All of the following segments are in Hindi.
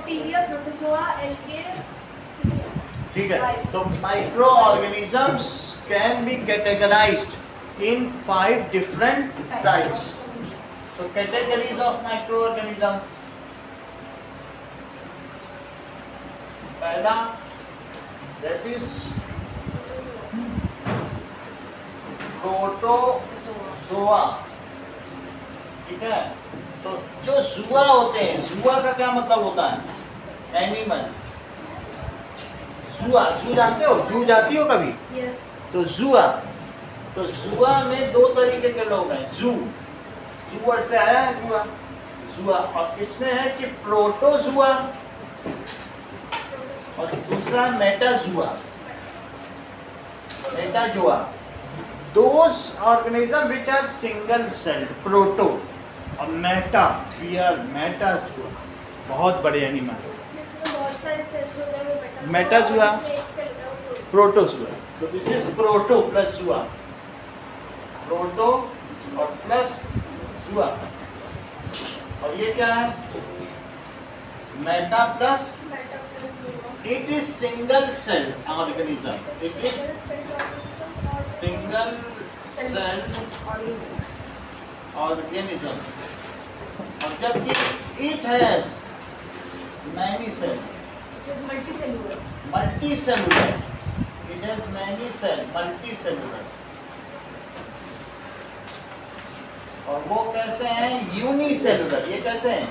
Bacteria, protozoa, algae. ठीक है, तो micro organisms can be categorised in 5 different types. So categories of micro organisms. पहला दैट इज प्रोटोजोआ. ठीक है, तो जो जुआ होते हैं, जुआ का क्या मतलब होता है? एनिमल. जुआ, जू जानते हो? जू जाती हो कभी? यस. तो जुआ, तो जुआ में 2 तरीके के लोग हैं. जू, जू वर्ड से आया है जुआ, जुआ. और इसमें है कि प्रोटोजुआ और दूसरा metazoa. Metazoa, those organism which are single celled. Proto और मेटा, मेटाजुआ बहुत बड़े एनिमल. बहुत सारे सेल्स होते हैं. Metazoa, protozoa. तो this is proto plus zoa. Proto और प्लस जुआ. और ये क्या है? Meta plus. It is single cell organism. It is single cell organism. और जबकि it has many cells. It is multicellular. Multicellular. It has many cells. Multicellular. और वो कैसे हैं? यूनिसेलुलर. ये कैसे हैं?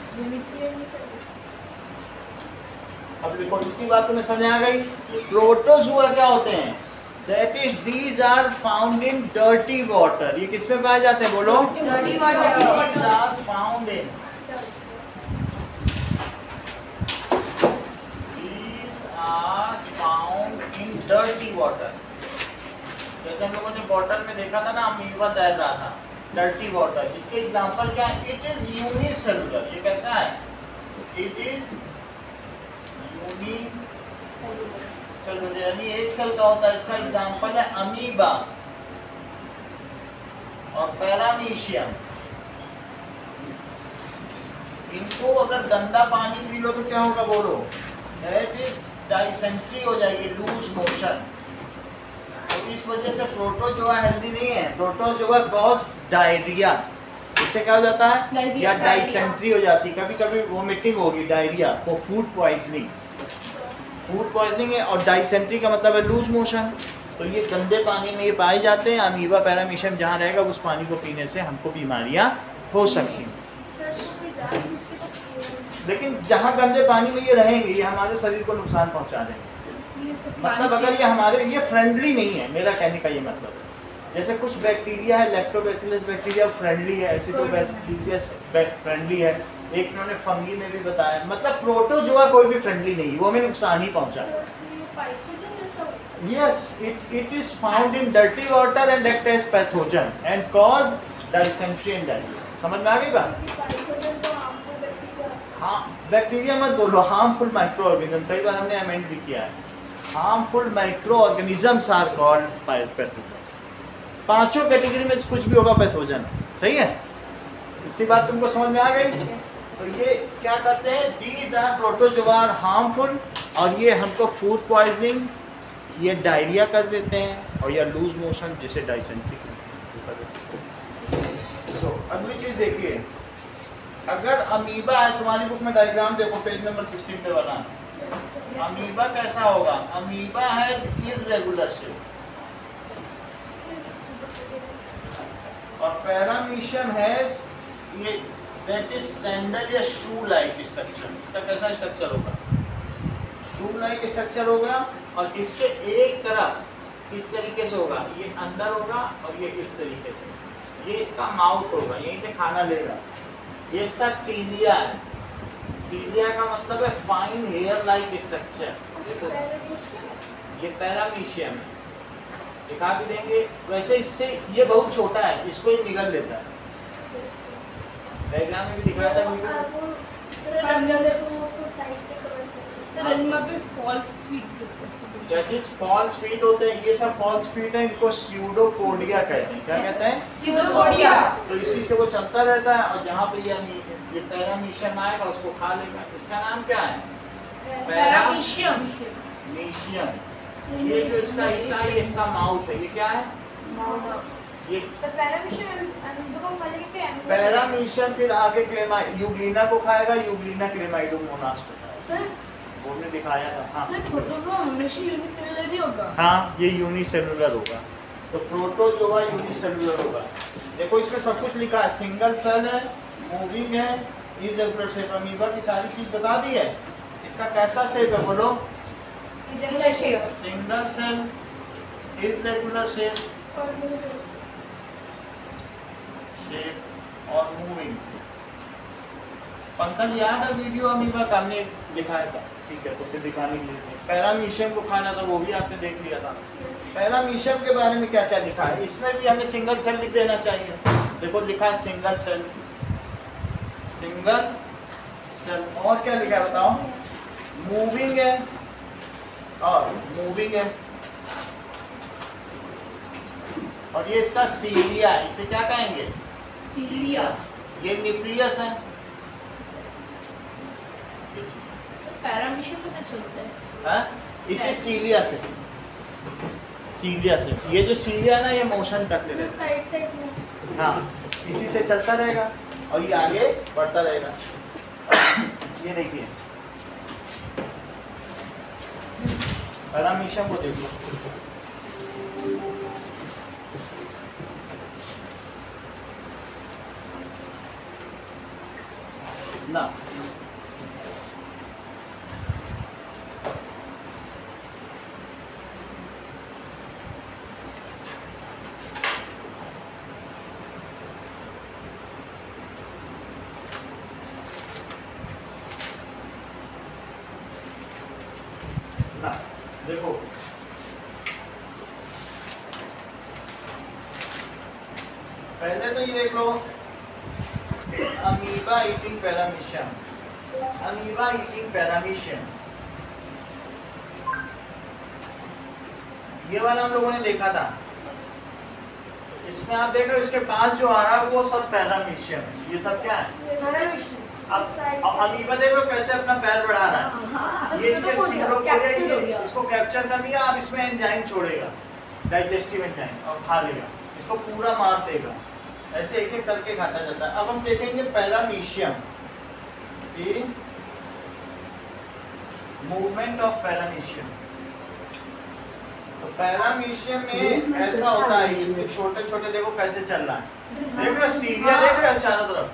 अब देखो, इतनी बात तुम्हें समझ आ गई. प्रोटोजुआ क्या होते हैं? That is, these are found in dirty water. ये किसमें पाए जाते हैं? बोलो. Dirty water. These are found in. These are found in dirty water. जैसे हम लोगों ने बॉटल में देखा था ना, अमीबा तैर रहा था. Dirty water. इसके एग्जांपल क्या है? It is unicellular. ये कैसा है? इट इज यूनिसेलुलर, यानी एक सेल का होता है. इसका एग्जांपल है अमीबा और पैरामीशियम. इनको अगर गंदा पानी पी लो तो क्या होगा? बोलो. दैट इज डाइसेंट्री हो जाएगी, लूज मोशन. तो इस वजह से प्रोटोजोआ हेल्दी नहीं है. Protozoa cause diarrhoea. इससे क्या हो जाता है? या डाइसेंट्री हो जाती है. कभी कभी वोमिटिंग होगी, डायरिया को फूड पॉइजनिंग. फूड पॉइजनिंग है. और डाइसेंट्री का मतलब है लूज मोशन. तो ये गंदे पानी में ये पाए जाते हैं. अमीबा पैरामीशियम जहाँ रहेगा उस पानी को पीने से हमको बीमारियाँ हो सकती हैं. लेकिन जहाँ गंदे पानी में ये रहेंगे, ये हमारे शरीर को नुकसान पहुँचा देंगे. मतलब अगर ये हमारे लिए फ्रेंडली नहीं है, मेरा कहने का ये मतलब है. जैसे कुछ बैक्टीरिया है, लैक्टोबैसिलस बैक्टीरिया फ्रेंडली है, एसिडोबैसिलस फ्रेंडली है. एक उन्होंने फंगी में भी बताया. मतलब प्रोटोजोआ कोई भी फ्रेंडली नहीं, वो हमें नुकसान ही पहुंचाए. Yes, it is found in dirty water and act as pathogen and cause dysentery and diarrhoea. समझ में आ गई बात? हाँ, बैक्टीरिया मत बोलो, हार्मफुल माइक्रो ऑर्गेनिज्म. कई बार हमने अमेंड भी किया है. Harmful micro organisms are called pathogens. पांचों कैटेगरी में कुछ भी होगा पैथोजन. सही है? इतनी बात तुमको समझ में आ गई? तो ये क्या करते हैं? These are protozoa are harmful. और ये हमको फूड पॉइजनिंग, ये डायरिया कर देते हैं, और या लूज मोशन जिसे डाइसेंट्री कर देते हैं. सो अगली चीज देखिए. अगर अमीबा है, तुम्हारी बुक में डायग्राम देखो, पेज नंबर 16 पे बना. अमीबा कैसा होगा? Amoeba has irregular shape. और पैरामीशियम हैज ये दैट इज सैंडल या शू लाइक स्ट्रक्चर. इसका कैसा स्ट्रक्चर होगा? शू लाइक स्ट्रक्चर होगा. और इसके एक तरफ इस तरीके से होगा, ये अंदर होगा, और ये इस तरीके से. ये इसका माउथ होगा, यहीं से खाना लेगा. ये इसका सीलिया है. सीलिया का मतलब है फाइन हेयर लाइक स्ट्रक्चर. देखो, ये पैरामीशियम है. दिखा भी देंगे. वैसे इससे ये बहुत छोटा है, इसको ही निगल लेता है. डायग्राम में भी दिख रहा था बिल्कुल. क्या चीज? फॉल्स फीट होते हैं. ये सब फॉल्स फीट है. इनको स्यूडोपोडिया कहते हैं. क्या कहते हैं? स्यूडोपोडिया. तो इसी से वो चलता रहता है. और जहाँ पे ये पैरामीशियम आएगा उसको खा लेगा. इसका नाम क्या है? पैरामीशियम। मीशियम। ये जो इसका हिस्सा है, इसका माउथ है, ये क्या है? ये पैरामीशियम। फिर आगे क्लेमा यूग्लिना को खाएगा, यूग्लिना क्लेमाइडोमोनास को खाएगा। सर वो हमने दिखाया था। हाँ सर प्रोटोजोआ हमेशा यूनिसेलुलर ही होगा। हाँ, ये यूनिसेलुलर होगा। तो प्रोटोजोआ यूनिसेलुलर होगा। देखो इसमें सब कुछ लिखा है, सिंगल सेल है, मूविंग है, इर्रेगुलर शेप। अमीबा की सारी चीज बता दी है। इसका कैसा शेप है बोलो? Irregular shape. Single cell, irregular shape और मूविंग। पंकज याद है वीडियो अमीबा का हमने दिखाया था? ठीक है, तो फिर दिखाने के लिए पैरामीशियम को खाना था, वो भी आपने देख लिया था। पैरामीशियम के बारे में क्या क्या लिखा है? इसमें भी हमें सिंगल सेल लिख देना चाहिए। देखो लिखा है सिंगल सेल, सिंगल सेल। और क्या लिखा है बताओ? मूविंग है और मूविंग है। और ये इसका सीलिया है, इसे क्या कहेंगे? सीलिया। ये न्यूक्लियस है। पैरामीशियम पता चलता है। हाँ? इसे सीलिया से, सीलिया से। ये जो सीलिया ना, ये मोशन करते रहते हैं। साइड साइड में। हाँ, इसी से चलता रहेगा और ये आगे बढ़ता रहेगा। ये देखिए पैरामीशियम को देखिए, ना ना देखो पहले तो ये देख लो, amoeba eating paramecium, amoeba eating paramecium. ये वाला हम लोगों ने देखा था। इसमें आप देख रहे हो, इसके पास जो आ रहा है वो सब पैरामीशियम है। ये सब क्या है? अब अमीबा देख लो कैसे अपना पैर बढ़ा रहा है। ये इसके स्टिमुलोपोडिया, इसको कैप्चर कर लिया। अब इसमें एंजाइम छोड़ेगा, डाइजेस्टिव एंजाइम, और खा लेगा। इसको पूरा मार देगा। ऐसे एक एक करके खाता जाता है। अब हम देखेंगे पैरामीशियम की मूवमेंट ऑफ पैरामीशियम। तो पैरामीशियम में ऐसा होता है, इसमें छोटे छोटे देखो कैसे चल रहा है। देख रहे हो सीलिया, देख रहे हो चारों तरफ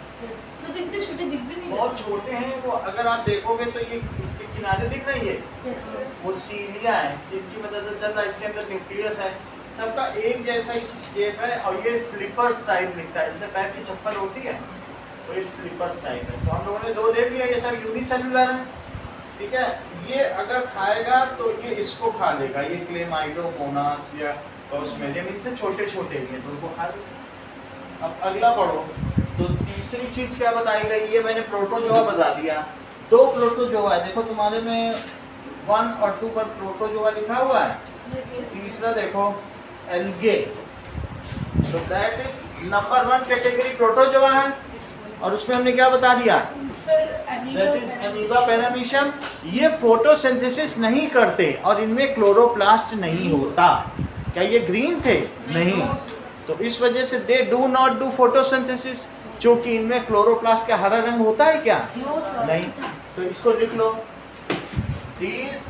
तो दिखते छोटे दिख भी नहीं रहे। बहुत छोटे हैं वो। अगर आप देखोगे तो ये इसके किनारे दिख रही है, वो सीलिया है जिनकी मदद से चल रहा है। इसके अंदर न्यूक्लियस है, सबका एक जैसा ही शेप है। और ये स्लीपर्स टाइप दिखता है, जैसे पैर की चप्पल होती है, तो ये स्लीपर्स टाइप है। तो हम लोगों ने दो देख लिया, ये सब यूनिसेलुलर है, ठीक है। ये अगर खाएगा तो ये इसको खा लेगा, ये क्लेमाइडोमोनास या ऑस्मेलियम, इनसे छोटे छोटे भी हैं तो उनको खा लेगा। अब अगला पढ़ो। तो तीसरी चीज क्या बताई गई? ये मैंने प्रोटोजोआ बता दिया। दो प्रोटोजोआ है, देखो तुम्हारे में 1 और 2 पर प्रोटोजोआ लिखा हुआ है। तीसरा देखो एल्गे, तो that is number 1 category protozoa है। और उसमें हमने क्या बता दिया? That is amoeba paramecium. ये फोटोसिंथेसिस नहीं करते और इनमें क्लोरोप्लास्ट नहीं होता। क्या ये ग्रीन थे? नहीं। तो इस वजह से दे डू नॉट डू फोटोसिंथेसिस, क्योंकि इनमें क्लोरोप्लास्ट का हरा रंग होता है क्या? नहीं। तो इसको लिख लो, this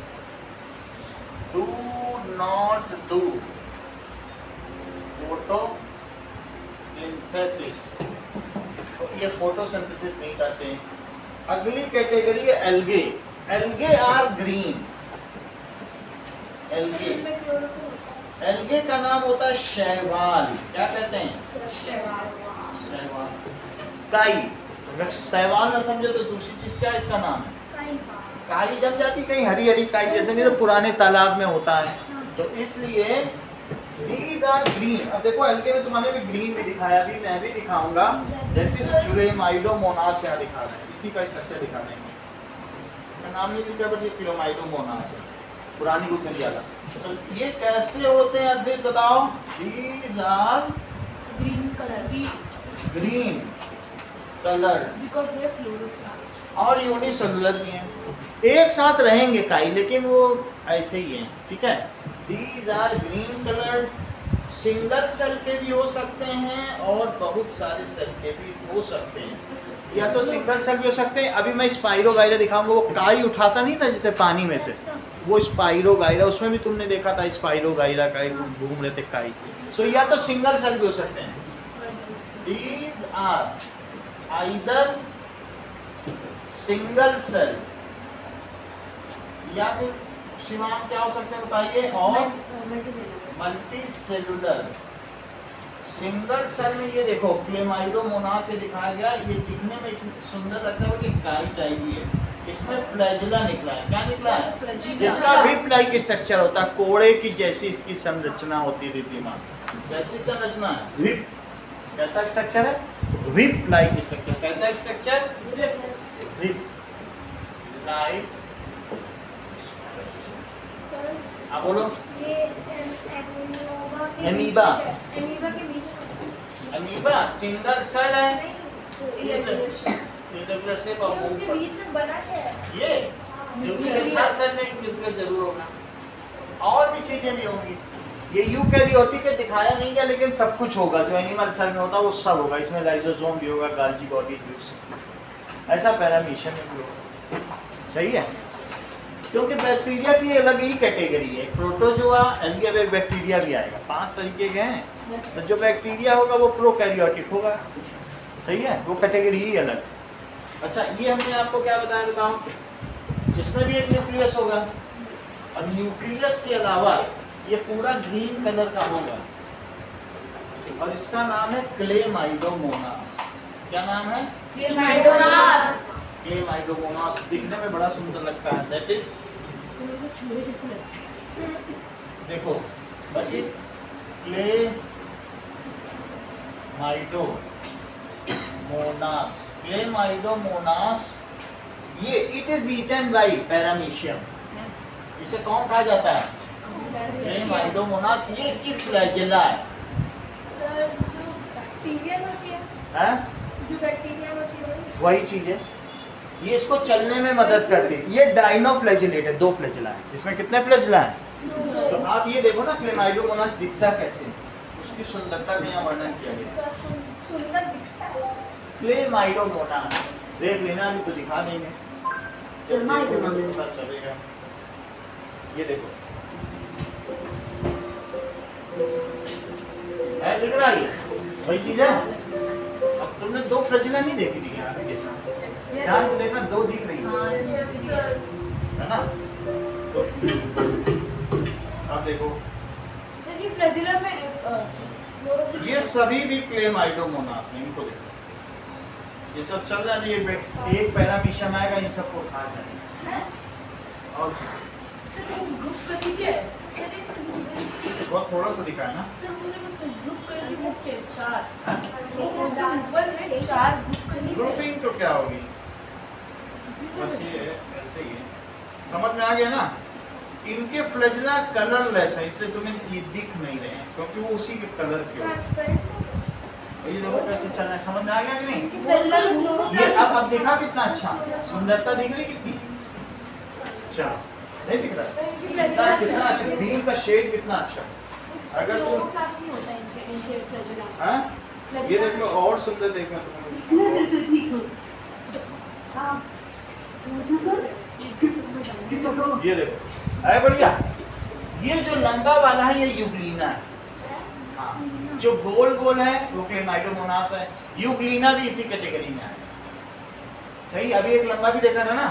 do not do photosynthesis. तो ये फोटोसिंथेसिस नहीं करते। अगली कैटेगरी है algae. Algae are green. Algae, algae का नाम होता है शैवाल। क्या कहते हैं? शैवाल। काई। अगर शैवाल ना समझो तो दूसरी चीज क्या है इसका नाम है? काई जम जाती कहीं हरी हरी काई, जैसे नहीं तो पुराने तालाब में होता है। तो इसलिए these are green। अब देखो एल्गे में तुम्हारे भी ग्रीन भी दिखाया, अभी मैं भी दिखाऊंगा। दैट इज क्लेमाइडोमोनास यहाँ दिखा रहे हैं, इसी का स्ट्रक्चर दिखा रहे हैं। मैं नाम नहीं लिखा बट ये क्लेमाइडोमोनास है, पुरानी बुक में दिया था। तो ये कैसे होते हैं अद्वैत बताओ? these are green colour green colored because they are chloroplast। और यूनिसेलुलर भी हैं, एक साथ रहेंगे काई, लेकिन वो ऐसे ही हैं, ठीक है। These are green coloured, single cell के भी हो सकते हैं और बहुत सारे सेल के भी हो सकते हैं, या तो सिंगल सेल भी हो सकते हैं। अभी मैं स्पाइरोगाइरा दिखाऊंगा, वो काई उठाता नहीं था जैसे पानी में से, वो स्पाइरोगाइरा, उसमें भी तुमने देखा था स्पाइरोगाइरा काई घूम रहे थे काई। सो या तो सिंगल सेल भी हो सकते हैं। These are either single cell या फिर शिवाम क्या हो सकते हैं बताइए, और मल्टी सेलुलर। सिंगल सेल में ये देखो क्लेमाइडोमोनास से दिखाया गया, ये दिखने में इतनी सुंदर लगता है कि काई टाइप ही है। इसमें फ्लैजिला निकला है, क्या निकला है, जिसका व्हिप लाइक स्ट्रक्चर होता है, कोड़े की जैसी इसकी संरचना होती है। दिमाग कैसी संरचना है, व्हिप, कैसा स्ट्रक्चर है, व्हिप लाइक स्ट्रक्चर। कैसा स्ट्रक्चर, व्हिप लाइक। आप बोलो। एमीबा, एमीबा सिंगल सेल है, इरेगुलर शेप और उसके बीच में बना क्या है? ये न्यूक्लियस, हर सेल में एक न्यूक्लियस जरूर होगा, और भी चीजें भी होंगी। ये यूकैरियोटिक है, दिखाया नहीं गया, लेकिन सब कुछ होगा जो एनिमल सेल में होता है वो सब होगा। इसमें लाइसोसोम भी होगा, गाल्गी बॉडी भी, सब कुछ होगा। ऐसा पैरामीशियम में भी होगा, सही है। क्योंकि बैक्टीरिया की अलग ही कैटेगरी है, प्रोटोजोआ, एल्गी, अब एक बैक्टीरिया भी आएगा, 5 तरीके के हैं। तो जो बैक्टीरिया होगा वो प्रोकैरियोटिक होगा, सही है, वो कैटेगरी ही अलग। अच्छा, ये हमने आपको क्या बताया बताऊं, इसमें भी एक न्यूक्लियस होगा, और न्यूक्लियस के अलावा ये पूरा ग्रीन कलर का होगा, और इसका नाम है क्लेमाइडोमोनास। क्या नाम है, क्लेमाइडोमोनास। क्लेमाइडोमोनास दिखने में बड़ा सुंदर लगता है, दैट इज, चूहे जैसे लगता है। देखो बच्चे, क्लेमाइडोमोनास, क्लेमाइडोमोनास, ये it is eaten by paramecium. इसे कौन खा जाता है, क्लेमाइडोमोनास, ये इसकी फ्लैजिला है। सर, जो बैक्टीरिया होती है, हैं? जो बैक्टीरिया होती है वही चीज है, ये इसको चलने में मदद करती है। ये डाइनोफ्लैजिलेट है, 2 फ्लैजिला है, इसमें कितने फ्लैजिला हैं? तो आप ये देखो ना क्लेमाइडोमोनास दिखता कैसे, उसकी सुंदरता का यहाँ वर्णन किया गया। सुंदर दिखता है। क्लेमाइडोमोनास देख लेना, अभी तो दिखा देंगे, चलना ही पता चलेगा। ये देखो है, दिख रहा है, वही चीज है। अब तुमने 2 फ्लैजिला नहीं देखी थी, आगे देखना, ध्यान से देखना, 2 दिख रही है ना। तो अब देखो, ये फ्लैजिला में ये सभी भी क्लेमाइडोमोनास हैं, इनको देखो, ये सब चल रहा है। ये एक पैरामीशियम आएगा, इन सबको खा जाएगा। और सर वो ग्रुप करके क्या है? बहुत थोड़ा सा दिखा है ना सर मुझे बस ग्रुप करके वो क्या 4 हाँ? ऊपर में 4 ग्रुप करके ग्रुपिंग तो क्या होगी, बस ये ऐसे ही है, समझ में आ गया ना। इनके फ्लैजिला कलरलेस है, इसलिए तुम्हें ये दिख नहीं रहे हैं, क्योंकि वो उसी के कलर के होते हैं। ये देखो कैसे चल रहा है, समझ में आ गया कि नहीं। ये अब देखा कितना अच्छा, सुंदरता दिख रही कितनी, अच्छा नहीं दिख रहा, कितना अच्छा, ग्रीन का शेड कितना अच्छा। अगर तुम क्लास नहीं होता इनके फ्लैजिला। हाँ, ये देखो और सुंदर देखना तुम्हें, बिल्कुल ठीक हो। ये देखो अरे बढ़िया। ये जो लंबा वाला है ये यूग्लिना है, हाँ। जो गोल गोल है वो क्लेमाइडोमोनास है, यूग्लिना भी इसी कैटेगरी में है, सही। अभी एक लंबा भी देखा था ना,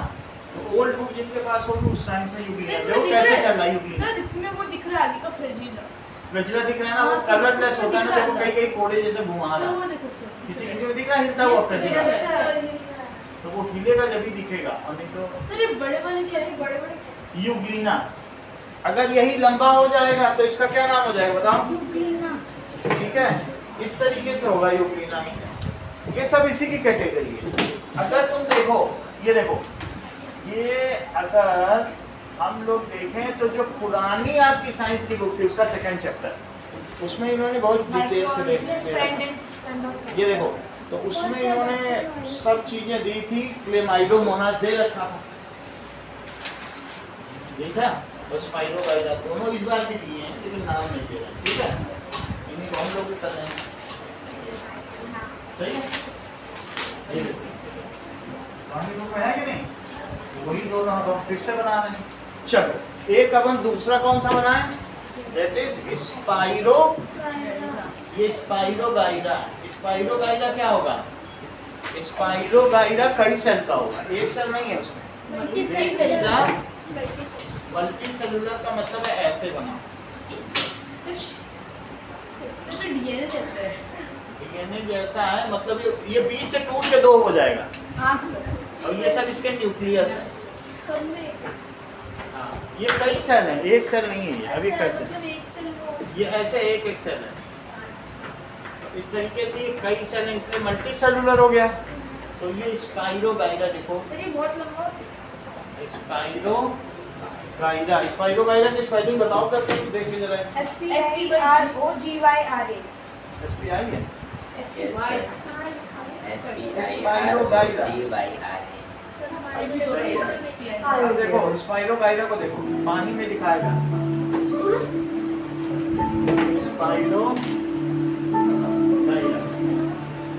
तो ओल्ड बुक जिनके पास होगी उस साइंस में यूग्लिना, देखो कैसे चल रहा है यूग्लिना। सर इसमें वो दिख रहा है आगे का फ्लैजिला, फ्लैजिला दिख रहा है ना, वो कलरलेस होता है ना, देखो कई कई कोड़े जैसे घुमा रहा है, वो देखो सर, किसी किसी में दिख रहा है हिलता हुआ फ्लैजिला, तो वो हिलेगा जब ही दिखेगा, और नहीं तो सर ये बड़े वाले क्या है, बड़े बड़े यूग्लिना। अगर यही लंबा हो जाएगा तो इसका क्या नाम हो जाएगा बताओ, यूग्लिना। ठीक है, इस तरीके से होगा यूग्लिना। ये सब इसी की कैटेगरी है। अगर तुम देखो, ये देखो, ये अगर हम लोग देखें तो जो पुरानी आपकी साइंस की बुक थी उसका 2nd चैप्टर, उसमें इन्होंने बहुत डिटेल से देखा। ये देखो, तो उसमें इन्होंने सब चीजें दी थी, क्लेमाइडोमोनास दे रखा था, देखा, और स्पाइरोगाइरा दोनों इस बार भी दिए हैं लेकिन नाम नहीं दे रहे, ठीक है, इन्हीं को हम लोग भी कर रहे हैं, सही है, है कि नहीं, वही दोनों हम फिर से बना रहे हैं। चलो एक अब हम दूसरा कौन सा बनाएं, दैट इज स्पाइरो, ये स्पाइरोगाइरा। स्पाइरोगाइरा क्या होगा, स्पाइरोगाइरा कई सेल का होगा, एक सेल नहीं है उसमें, मल्टी सेलुलर का मतलब है ऐसे बना, डीएनए जैसा है, मतलब ये बीच से टूट के दो हो जाएगा, और ये सब इसके न्यूक्लियस है, हाँ ये कई सेल है, एक सेल नहीं है ये, अभी कई सेल, ये ऐसे एक एक सेल है, इस तरीके से ये कई सेल हैं, इसलिए मल्टी सेलुलर हो गया। तो ये स्पाइरोगाइरा देखो, स्पाइरोगाइरा, स्पाइरोगाइरा की स्पेलिंग बताओ कैसे, देखिए जरा, SPIROGYRA, SPI है, देखो स्पाइरोगाइरा को देखो, पानी में दिखाएगा, स्पाइरोगाइरा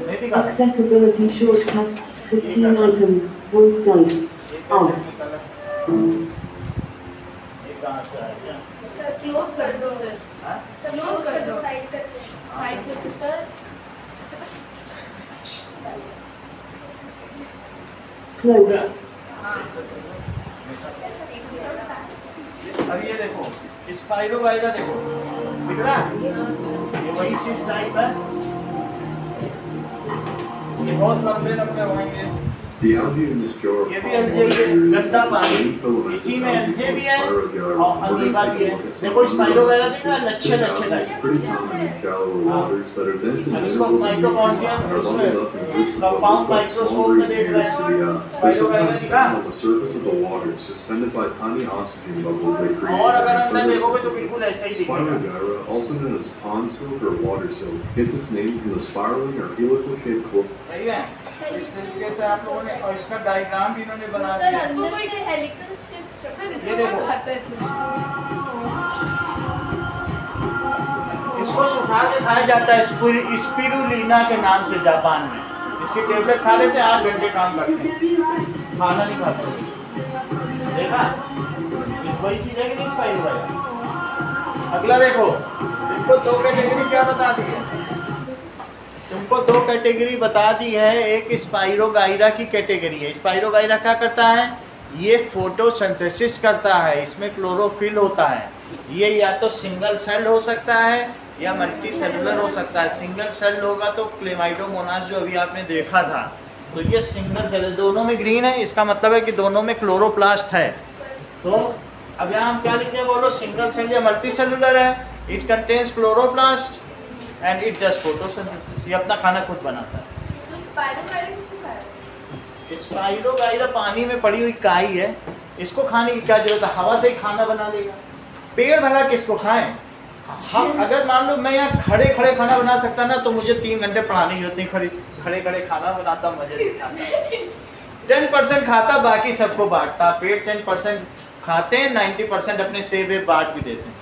नहीं दिखा, Accessibility shortcuts, 15 items, voice guide, off. ये कहाँ से आ गया, सर क्लोज कर दो, सर हाँ? क्लोज कर दो, साइड करके, साइड करके सर, Close. अब ये देखो स्पाइरोगाइरा देखो, दिख रहा है, ये वही चीज टाइप है, ये बहुत लंबे लंबे होंगे, The algae in this jar of ये भी palm algae है, water is गंदा पानी, main filament इसी is में found algae भी inside है Spirogyra. और We're अमीबा going भी to है, look at some देखो स्पाइरोगाइरा of दिख रहा है, these. लच्छे This लच्छे algae is type, pretty common in shallower हाँ। waters that are dense in अब इसको minerals and mitochondria nutrients and are उसमें bundled up in groups of compound about microscope smaller में देख रहे हैं, units. They're स्पाइरोगाइरा sometimes दिखा, found on the surface of the water, suspended by tiny oxygen bubbles they create और अगर during अंदर देखोगे तो photosynthesis. बिल्कुल ऐसा ही दिखेगा, Spirogyra, also known as pond silk or water silk, gets its name from the spiraling or helical-shaped cloak. सही है, तो इस तरीके से आप लोगों ने, और इसका डायग्राम भी इन्होंने बना सर दिया, अंदर से हेलिकल स्ट्रिप, ये देखो, इसको सुखा के खाया जाता है स्पिरुलिना के नाम से जापान में, इसकी टेबलेट खा लेते हैं 8 घंटे काम करते हैं, खाना नहीं खाते, देखा, वही चीज है कि नहीं स्पाइरोगाइरा। अगला देखो, इसको दो कैटेगरी क्या बता दी है, तुमको दो कैटेगरी बता दी है, एक स्पाइरोगाइरा की कैटेगरी है, स्पाइरोगाइरा क्या करता है, ये फोटोसिंथेसिस करता है, इसमें क्लोरोफिल होता है, ये या तो सिंगल सेल हो सकता है या मल्टी सेलुलर हो सकता है, सिंगल सेल होगा तो क्लेमाइडोमोनास जो अभी आपने देखा था, तो ये सिंगल सेल, दोनों में ग्रीन है, इसका मतलब है कि दोनों में क्लोरोप्लास्ट है, तो अब यहाँ हम क्या लिखते हैं बोलो, सिंगल सेल या मल्टी सेलुलर है, it contains chloroplast and it does photosynthesis, ये अपना खाना खुद बनाता है। तो स्पाइरोगाइरा किसको खाया, स्पाइरोगाइरा पानी में पड़ी हुई काई है, इसको खाने की क्या जरूरत है, हवा से ही खाना बना लेगा, पेड़ भला किसको खाएं, हम अगर मान लो मैं यहाँ खड़े खड़े खाना बना सकता ना, तो मुझे 3 घंटे पढ़ाने की जरूरत नहीं, खड़े खड़े खाना बनाता, मजे से खाता, 10% खाता, बाकी सबको बांटता, पेड़ 10% खाते हैं, 90% अपने सेब वेब बांट भी देते हैं,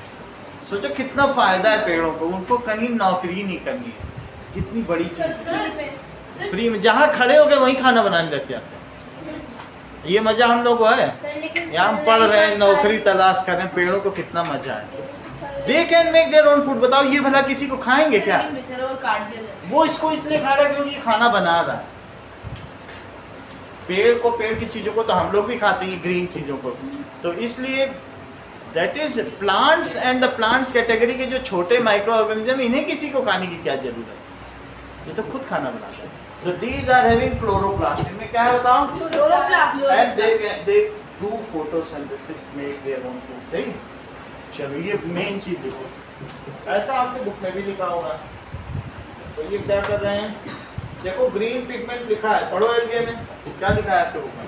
सोचो कितना फायदा है पेड़ों को, उनको कहीं नौकरी नहीं करनी है, कितनी बड़ी चीज है, फ्री में जहाँ खड़े हो गए वहीं खाना बनाने लग जाते हैं, ये मजा हम लोग को है, यहाँ हम पढ़ रहे हैं, नौकरी तलाश कर रहे हैं, पेड़ों को कितना मजा है, they can make their own food, बताओ ये भला किसी को खाएंगे क्या, वो इसको इसलिए खा रहा है क्योंकि ये खाना बना रहा है, पेड़ को, पेड़ की चीजों को तो हम लोग भी खाते हैं, ग्रीन चीजों को, तो इसलिए that is plants and the plants category के जो छोटे माइक्रो ऑर्गेनिज्म, इन्हें किसी को खाने की क्या जरूरत है, ये तो खुद खाना बनाते हैं। So these are having chloroplast, इनमें क्या है बताओ, chloroplast, and they do photosynthesis, make their own food, सही, चलो ये मेन चीज देखो, ऐसा आपके बुक में भी लिखा होगा, तो ये क्या कर रहे हैं, देखो ग्रीन पिगमेंट लिखा है, पढ़ो एलजीए में क्या लिखा है आपके बुक में,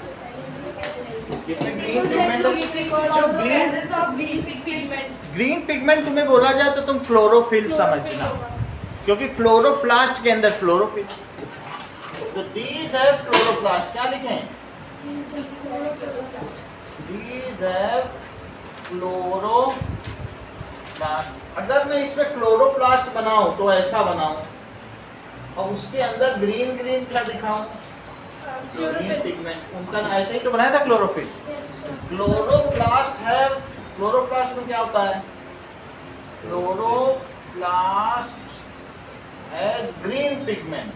इसमें ग्रीन पिगमेंट, जो ग्रीन पिगमेंट तुम्हें बोला जाए तो तुम क्लोरोफिल समझना, क्योंकि क्लोरोप्लास्ट के अंदर क्लोरोफिल, तो these have chloroplast, क्या लिखें? These have chloroplast. अगर मैं इसमें क्लोरोप्लास्ट बनाऊं तो ऐसा बनाऊं, और उसके अंदर ग्रीन ग्रीन क्या दिखाऊं? Green pigment. उनका ऐसे ही तो बनाया था क्लोरोफिल. क्लोरोप्लास्ट है. क्लोरोप्लास्ट में क्या होता है? Chloroplast has green pigment.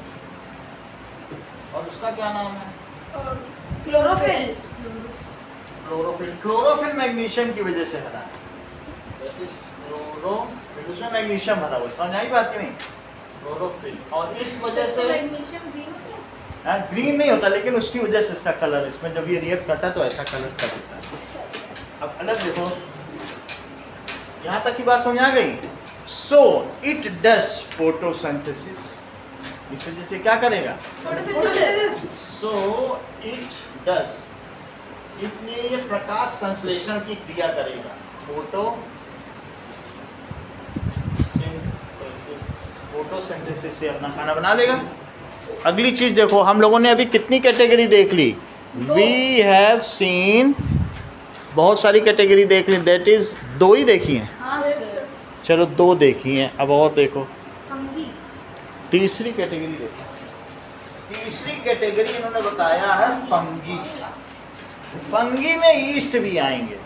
और उसका क्या नाम है? क्लोरोफिल. क्लोरोफिल. क्लोरोफिल मैग्नीशियम की वजह से हरा है. That is chlorophyll. उसमें मैग्नीशियम भरा हुआ. समझ आई बात की नहीं? क्लोरोफिल. और इस वजह से मैग्नीशियम ग्रीन होता है. हाँ, ग्रीन नहीं होता, लेकिन उसकी वजह से इसका कलर, इसमें जब ये रिएक्ट करता है तो ऐसा कलर कर देता है. अब अलग देखो, यहाँ तक की बात समझ आ गई? So it does photosynthesis. इस वजह से क्या करेगा? So it does. इसलिए ये प्रकाश संश्लेषण की क्रिया करेगा. फोटोसिंथेसिस से अपना खाना बना लेगा. अगली चीज देखो, हम लोगों ने अभी कितनी कैटेगरी देख ली? वी हैव सीन, बहुत सारी कैटेगरी देख ली. दैट इज 2 ही देखी हैं. चलो 2 देखी हैं, अब और देखो. तीसरी कैटेगरी देखो. तीसरी कैटेगरी इन्होंने बताया है फंगी. फंगी में ईस्ट भी आएंगे,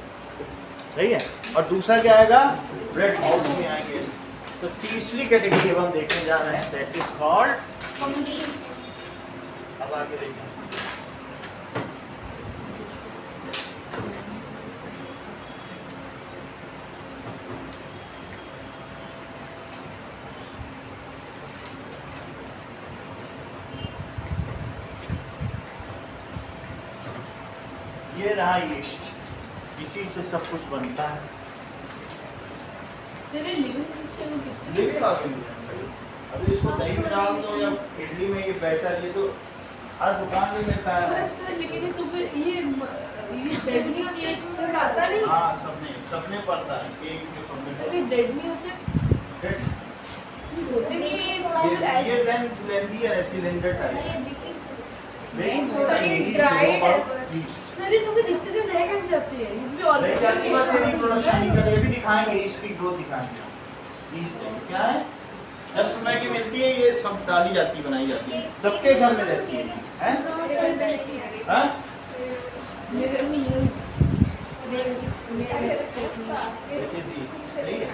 सही है. और दूसरा क्या आएगा? ब्रेड माउस भी आएंगे. तो तीसरी कैटेगरी अब हम देखने जा रहे हैं. That is called fungi. अब आगे देखिए. ये रहा ईस्ट. इसी से सब कुछ बनता है. Living organism. अभी इसको दही में डाल दो या इडली में, ये बैटर, ये तो हर दुकान में मिलता है. लेकिन तो फिर ये डेड नहीं होती है. आता नहीं. हाँ, सबने पड़ता है. केक में सबने. डेड नहीं होते. डेड होते नहीं ये लेंदी है cylinder type. Baking sir, soda ये ईस्ट dried है. सर ये कभी दिखते दिन रह कैसे जाते हैं? ये भी रह जाती है. बस ये रिप्रोडक्शन नहीं कर, ये भी दिखाएंगे. ईस्ट की ग्रोथ दिखाएंगे. ईस्ट है क्या है? 10 रुपए की मिलती है. ये सब डाली जाती है, बनाई जाती है. सबके घर में रहती है. हैं? हाँ? सही है.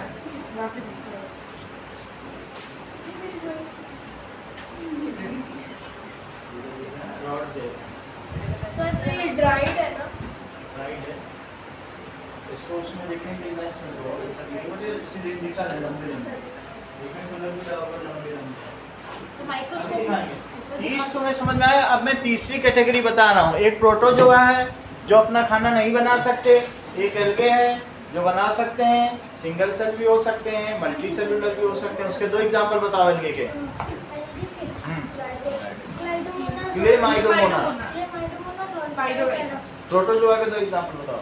सर ये ड्राइड है ना? राइट है. इसको उसमें देखेंगे ना, इसमें तो मुझे सिलिंड्रिकल है, लंबे लंबे. देखने से लग रहा है लंबे लंबे. ईस्ट तुम्हें समझ में आया? अब मैं तीसरी कैटेगरी बता रहा हूँ. एक प्रोटोजोआ है जो अपना खाना नहीं बना सकते. एक एल्गे है जो बना सकते हैं. सिंगल सेल भी हो सकते हैं, मल्टी सेलुलर भी हो सकते हैं. उसके 2 एग्जांपल बताओ एल्गे के. क्लेमाइडोमोनास. प्रोटोजोआ के 2 एग्जांपल बताओ.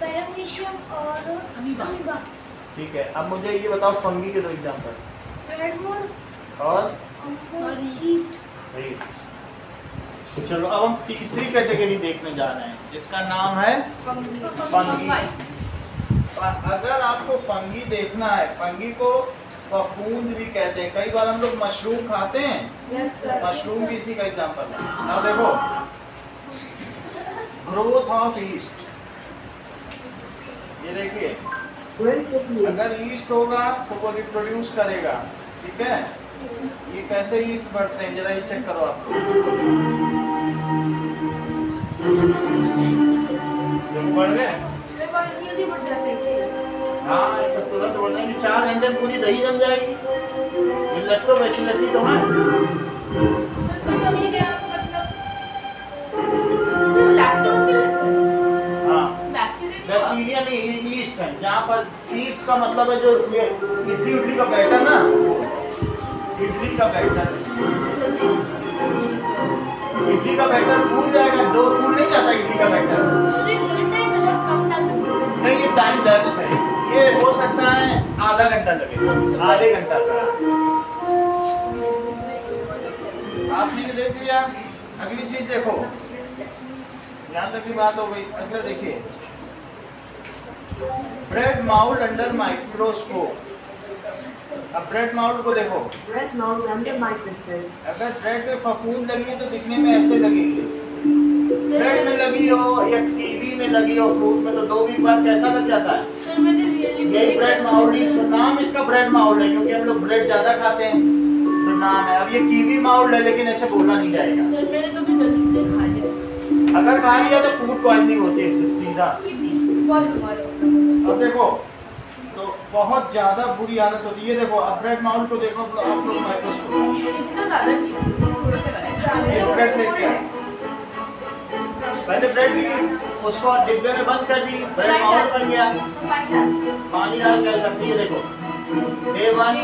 पैरामीशियम और अमीबा. ठीक है. अब मुझे ये बताओ फंगी के 2 एग्जांपल. रेडमोन और ईस्ट. सही. तो चलो अब हम तीसरी कैटेगरी देखने जा रहे हैं, जिसका नाम है फंगी. अगर आपको फंगी देखना है, फंगी को फफूंद भी कहते हैं. कई बार हम लोग मशरूम खाते हैं. मशरूम भी इसी का एग्जांपल है. अब देखो, ग्रोथ ऑफ ईस्ट. ये देखिए, अगर ईस्ट होगा तो वो रिप्रोड्यूस करेगा. ठीक है. ये कैसे ईस्ट बढ़ते हैं जरा ये चेक करो आप. बढ़ गए. हाँ, तो तुरंत बढ़ जाएंगे. 4 घंटे में पूरी दही जम जाएगी. इलेक्ट्रोबैसिलस तो है. हाँ, बैक्टीरिया नहीं, ईस्ट है. जहाँ पर ईस्ट का मतलब है जो ये इडली का बैटर ना, इडली का बैटर. इडली का बैटर फूल जाएगा. 2 फूल नहीं जाता इडली का बैटर. नहीं, ये टाइम लैप्स है. ये हो सकता है आधा घंटा लगेगा. आधे घंटा का आपने देख लिया. अगली चीज देखो, यहाँ तक की बात हो गई। अगला देखिए, ब्रेड माउल्ड अंडर माइक्रोस्कोप। अब ब्रेड माउल्ड को देखो, Bread mold under microscope. अगर ब्रेड में फफूंद लगी है तो दिखने में ऐसे लगेगी। ब्रेड में लगी हो या कीवी में लगी हो, फ्रूट में, तो दो भी बार कैसा लग जाता है? सर मैंने रियली यही ब्रेड माउल्ड, इसका नाम इसका ब्रेड माउल्ड है क्योंकि हम लोग ब्रेड ज्यादा खाते हैं तो नाम है। अब ये कीवी माउल्ड है लेकिन ऐसे बोला नहीं जाएगा। सर मैंने कभी गलती से खा लिया, अगर खा लिया तो फूड पॉइजनिंग होती है इससे सीधा। बहुत बीमार हो। अब देखो तो बहुत ज्यादा बुरी हालत होती है। ये देखो, अब ब्रेड माउल्ड को देखो आप लोग माइक्रोस्कोप, इतना ज्यादा नहीं, थोड़ा सा ये ब्रेड लेके आए। पहले ब्रेड ली, उसको डिब्बे में बंद कर दी, ब्रेड माउल्ड बन गया। पानी डाल के हल्का सा, ये देखो डे 1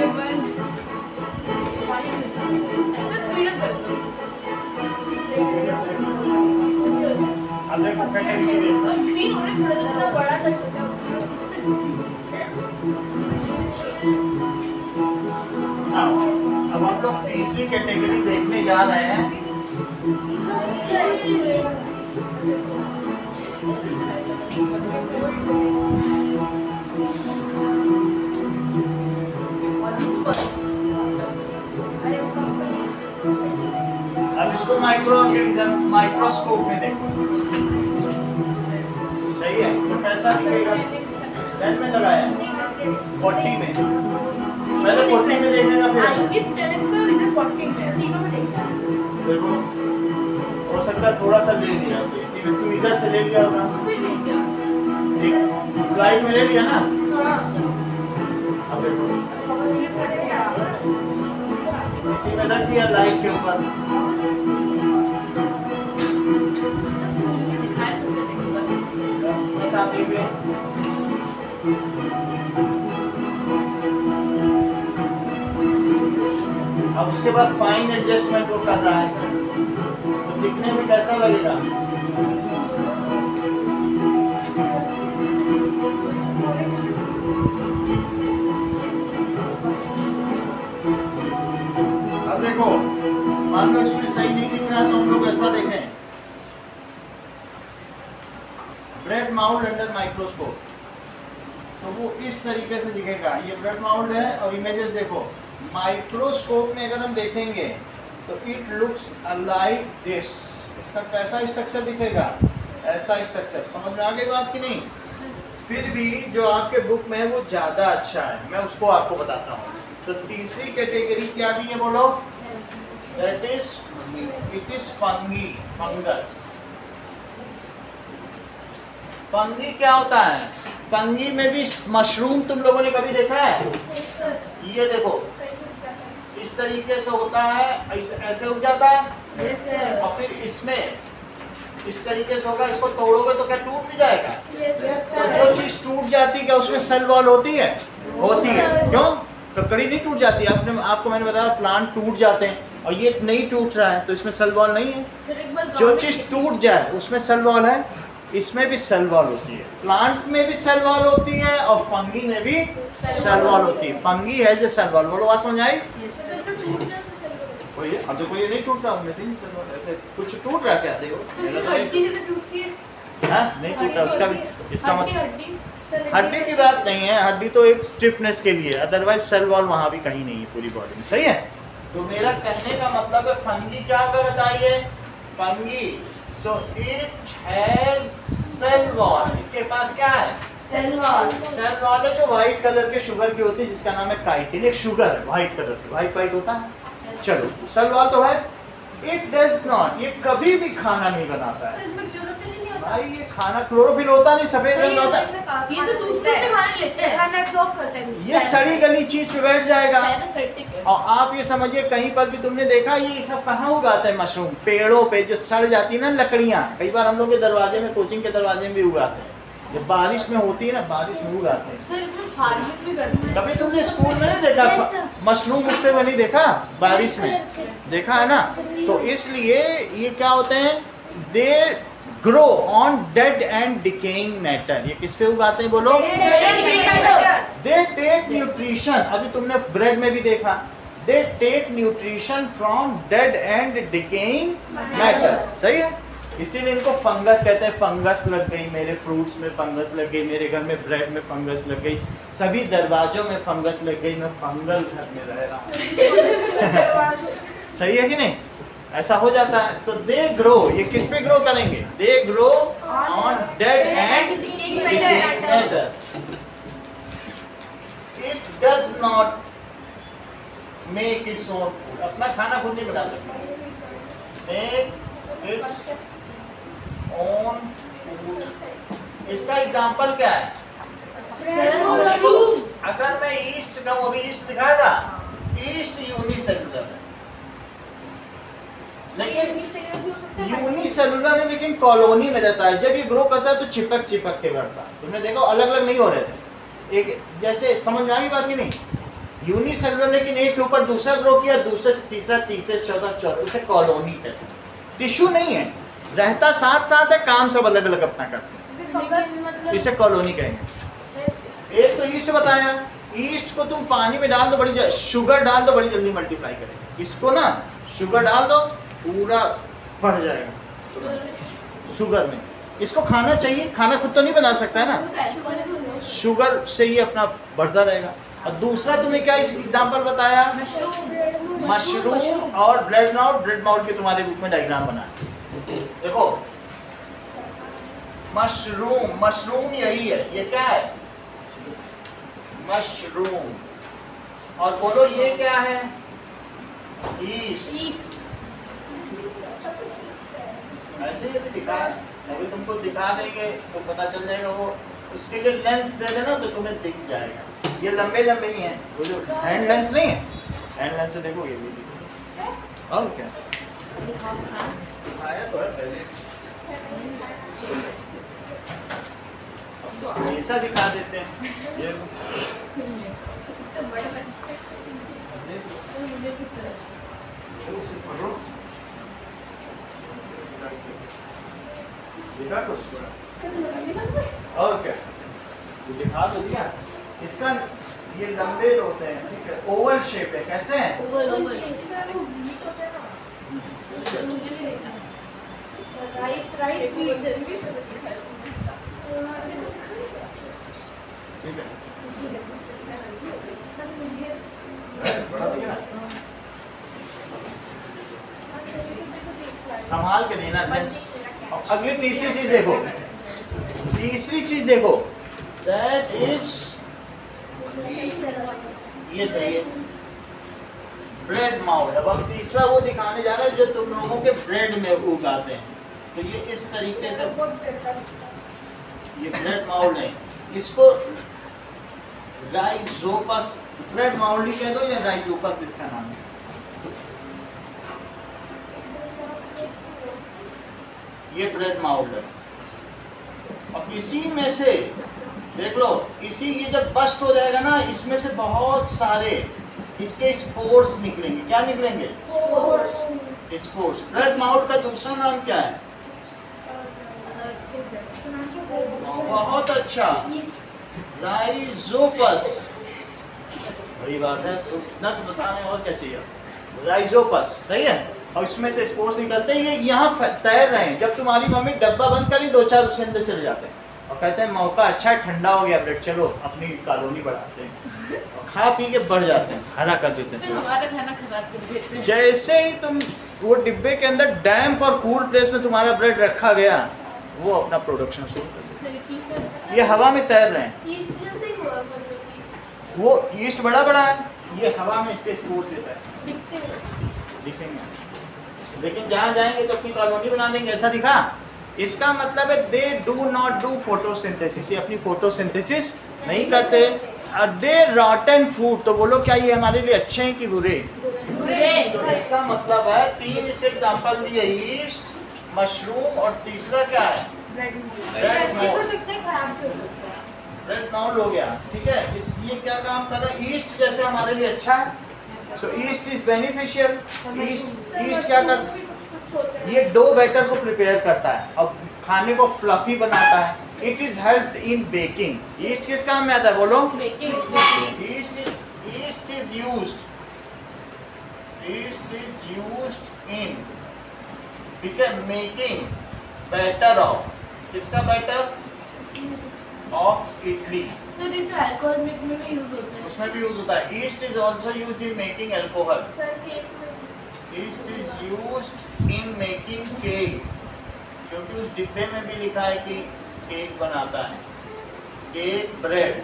अब देखो कैटेगरी देखो। अब हम लोग तीसरी कैटेगरी देखने जा रहे हैं। अब इसको माइक्रोस्कोप में देखो, सही है? तो कैसा दिखेगा? 10 में लगाया, 40 में, पहले 40 में देखने का, फिर देखो हो सकता है थोड़ा सा ले लिया, इसी में ट्वीजर से ले लिया होगा, एक स्लाइड में ले लिया ना। अब देखो इसी में रख दिया लाइट के ऊपर। बस आप देखिए, अब उसके बाद फाइन एडजस्टमेंट वो कर रहा है तो दिखने में कैसा लगेगा? अब देखो, मान लो इसमें सही नहीं दिख रहा है तो हम लोग ऐसा देखें, ब्रेड माउल्ड अंडर माइक्रोस्कोप, तो वो इस तरीके से दिखेगा। ये ब्रेड माउल्ड है और इमेजेस देखो, माइक्रोस्कोप में अगर हम देखेंगे तो इट लुक्स लाइक दिस। इसका कैसा स्ट्रक्चर दिखेगा? ऐसा स्ट्रक्चर। समझ में आ गई बात कि नहीं? फिर भी जो आपके बुक में है वो ज़्यादा अच्छा है, मैं उसको आपको बताता हूँ। तो तीसरी कैटेगरी क्या दी है बोलो? It is fungi, fungus. Fungi क्या होता है? फंगी में भी मशरूम तुम लोगों ने कभी देखा है? ये देखो इस तरीके से होता है, ऐसे उग जाता है और फिर इसमें इस तरीके से होगा। इसको तोड़ोगे तो क्या टूट भी जाएगा? तो जो चीज टूट जाती है क्या उसमें सेल वॉल होती है? होती है। क्यों? ककड़ी नहीं टूट जाती। आपको मैंने बताया प्लांट टूट जाते हैं और ये नहीं टूट रहा है तो इसमें सेल वॉल नहीं है। जो चीज टूट जाए उसमें सेल वॉल है, इसमें भी सेल वॉल होती है। प्लांट में भी सेल वॉल होती है और फंगी में भी सेल वॉल होती है। फंगी है जो सेल वॉल। बोलो बात समझ आई? अब देखो ये नहीं टूटता, उनमें से ऐसे कुछ टूट रहा क्या? देखो नहीं टूट रहा, उसका भी इसका मतलब हड्डी की बात नहीं है। हड्डी तो एक स्टिफनेस के लिए, अदरवाइज सेल वॉल वहाँ भी कहीं नहीं है पूरी बॉडी में। सही है? तो मेरा कहने का मतलब है फंगी क्या होगा बताइए? Fungi so it has cell wall. इसके पास क्या है? Cell wall. सेल वॉल है जो व्हाइट कलर के शुगर की होती है, जिसका नाम है काइटिन। एक शुगर है व्हाइट कलर की, व्हाइट होता है। चलो सेल वॉल तो है। इट डज नॉट, ये कभी भी खाना नहीं बनाता है भाई। ये खाना क्लोरोफिल होता नहीं, सफेद रंग होता है। ये तो दूसरे से खाना लेते हैं, खाना एब्जॉर्ब करते हैं। ये सड़ी गली चीज पे बैठ जाएगा। और आप ये समझिए कहीं पर भी तुमने देखा ये सब कहाँ उगाते हैं? मशरूम पेड़ों पे जो सड़ जाती है ना लकड़ियाँ। कई बार हम लोग के दरवाजे में, कोचिंग के दरवाजे में भी उगाते हैं। जब बारिश में होती है ना, बारिश में उगाते हैं। कभी तुमने स्कूल में नहीं देखा मशरूम उगते हुए? नहीं देखा? बारिश में देखा है ना? तो इसलिए ये क्या होते हैं? They grow on dead and decaying matter. ये किस पे उगाते हैं बोलो? They take nutrition. अभी तुमने ब्रेड में भी देखा, they take nutrition from dead and decaying matter. सही है, इसीलिए इनको फंगस कहते हैं। फंगस लग गई मेरे फ्रूट्स में, फंगस लग गई मेरे घर में, ब्रेड में फंगस लग गई, सभी दरवाजों में फंगस लग गई, मैं फंगल घर में रह रहा हूँ। सही है कि नहीं? ऐसा हो जाता है। तो दे ग्रो, ये किस पे ग्रो करेंगे? दे grow on dead and decaying matter. It does not make its own food, अपना खाना खुद नहीं बना सकता। मेक इट्स ओन फूड, इसका एग्जांपल क्या है? मशरूम। अगर मैं ईस्ट का, अभी ईस्ट दिखाया था, ईस्ट यूनिसेलुलर है, लेकिन यूनिसेलुलर है लेकिन कॉलोनी में रहता है। जब ये ग्रो करता है तो चिपक चिपक के बढ़ता है। तुमने देखो अलग अलग नहीं हो रहे थे, एक जैसे समझ में आ गई बात की नहीं? यूनिसेलुलर लेकिन एक के ऊपर दूसरा ग्रो किया, दूसरे से तीसरा, तीसरे से चौथा, उसे कॉलोनी कहते हैं। टिश्यू नहीं है, रहता साथ साथ है, काम सब अलग अलग अपना करते हैं, इसे कॉलोनी कहेंगे। एक तो ईस्ट बताया, ईस्ट को तुम पानी में डाल दो, बड़ी शुगर डाल दो, बड़ी जल्दी मल्टीप्लाई करेगा। इसको ना शुगर डाल दो, पूरा बढ़ जाएगा शुगर में। इसको खाना चाहिए, खाना खुद तो नहीं बना सकता है ना, शुगर से ही अपना बढ़ता रहेगा। और दूसरा तुम्हें क्या एग्जांपल बताया? मशरूम और ब्रेड माउट। ब्रेड माउट के तुम्हारे बुक में डायग्राम बना है, देखो मशरूम, मशरूम यही है, ये क्या है? मशरूम। और बोलो ये क्या है? ईस्ट। ऐसे ही दिखा, अभी तुमको दिखा देंगे तो पता चल जाएगा। वो उसके लिए लेंस दे देना तो तुम्हें दिख जाएगा। ये लंबे लंबे ही हैं, वो जो हैंड लेंस नहीं है, हैंड लेंस से देखो ये भी दिखेगा। और क्या दिखाया तो है पहले, अब तो ऐसा दिखा देते हैं। ये दिखा कुछ और क्या दिखा तो दिया। इसका ये लंबे होते हैं, ठीक है, ओवल शेप है। कैसे हैं? राइस भी ठीक है, बड़ा दिया, संभाल के देना लेंस। अगली तीसरी चीज देखो, तीसरी चीज देखो, दैट इज, ये सही है, ब्रेड माउल्ड। अब हम तीसरा वो दिखाने जा रहे हैं जो तुम लोगों के ब्रेड में उगाते हैं। तो ये इस तरीके से, ये ब्रेड माउल्ड है, इसको राइजोपस, ब्रेड माउल्ड ही कह दो या राइजोपस इसका नाम है। ये ब्रेड माउल्ड है। अब इसी में से देख लो, इसी ये जब बस्ट हो जाएगा ना, इसमें से बहुत सारे इसके स्पोर्स निकलेंगे। क्या निकलेंगे? स्पोर्स। ब्रेड माउल्ड का दूसरा नाम क्या है? बहुत अच्छा, राइजोपस। वही बात है, तो इतना तो बताने और क्या चाहिए? राइजोपस, सही है। और इसमें से स्पोर्स निकलते हैं, ये यहाँ तैर रहे हैं। जब तुम्हारी मम्मी डब्बा बंद करी, दो चार उसके अंदर चले जाते हैं और कहते हैं मौका अच्छा है, ठंडा हो गया ब्रेड, चलो अपनी कॉलोनी बढ़ाते हैं, और खा पी के बढ़ जाते हैं, हरा कर देते हैं, हमारा खाना खराब कर देते हैं। जैसे ही तुम वो डिब्बे के अंदर डैम्प और कूल प्लेस में तुम्हारा ब्रेड रखा गया, वो अपना प्रोडक्शन शुरू कर देते। ये हवा में तैर रहे हैं, वो ईस्ट बड़ा बड़ा है, ये हवा में इसके स्पोर्स से तैर दिखेंगे, लेकिन जहाँ जाएंगे तो अपनी कॉलोनी बना देंगे। ऐसा दिखा? इसका मतलब है दे डू नॉट डू फोटोसिंथेसिस, ये अपनी फोटोसिंथेसिस नहीं करते। दे रॉटन फूड, तो बोलो क्या ये हमारे लिए अच्छे हैं कि बुरे? तो इसका मतलब है तीन इसके एग्जांपल दिए, ईस्ट, मशरूम और तीसरा क्या है? ब्रेड माउल्ड हो गया, ठीक है। इस ये क्या काम कर रहा है? ईस्ट जैसे हमारे लिए अच्छा है, सो ईस्ट इज बेनिफिशियल। ईस्ट क्या करता है? ये डो बैटर को प्रिपेयर करता है और खाने को फ्लफी बनाता है। It is help in baking. East किस काम में आता है बोलो? East is used east is used इन, ठीक है, मेकिंग बैटर ऑफ, किसका बैटर? ऑफ इडली, सर ये तो अल्कोहल मेकिंग में भी यूज होता है। उसमें भी यूज होता है। Yeast is also used in making alcohol. Sir cake में yeast is used in making cake, क्योंकि उस डिब्बे में भी लिखा है कि केक बनाता है, केक, ब्रेड,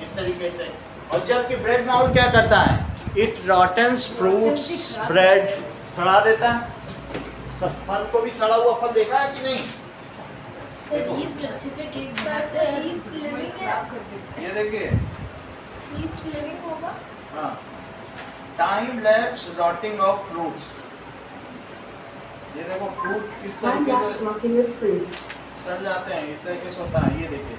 इस तरीके से। और जबकि ब्रेड माउल क्या करता है? इट रॉटन्स फ्रूट्स, ब्रेड सड़ा देता है। सब फल को भी सड़ा हुआ फल देखा है कि नहीं? सर ईस्ट अच्छे से केक बनाते हैं। ईस्ट लिविंग खराब कर देते ये देखिए, हैं। ईस्ट लिविंग होगा। हाँ, time lapse rotting of fruits. ये देखो फ्रूट किस Time तरीके lapse से rotting of fruits. सड़ जाते हैं, इस तरीके से होता है। ये देखिए,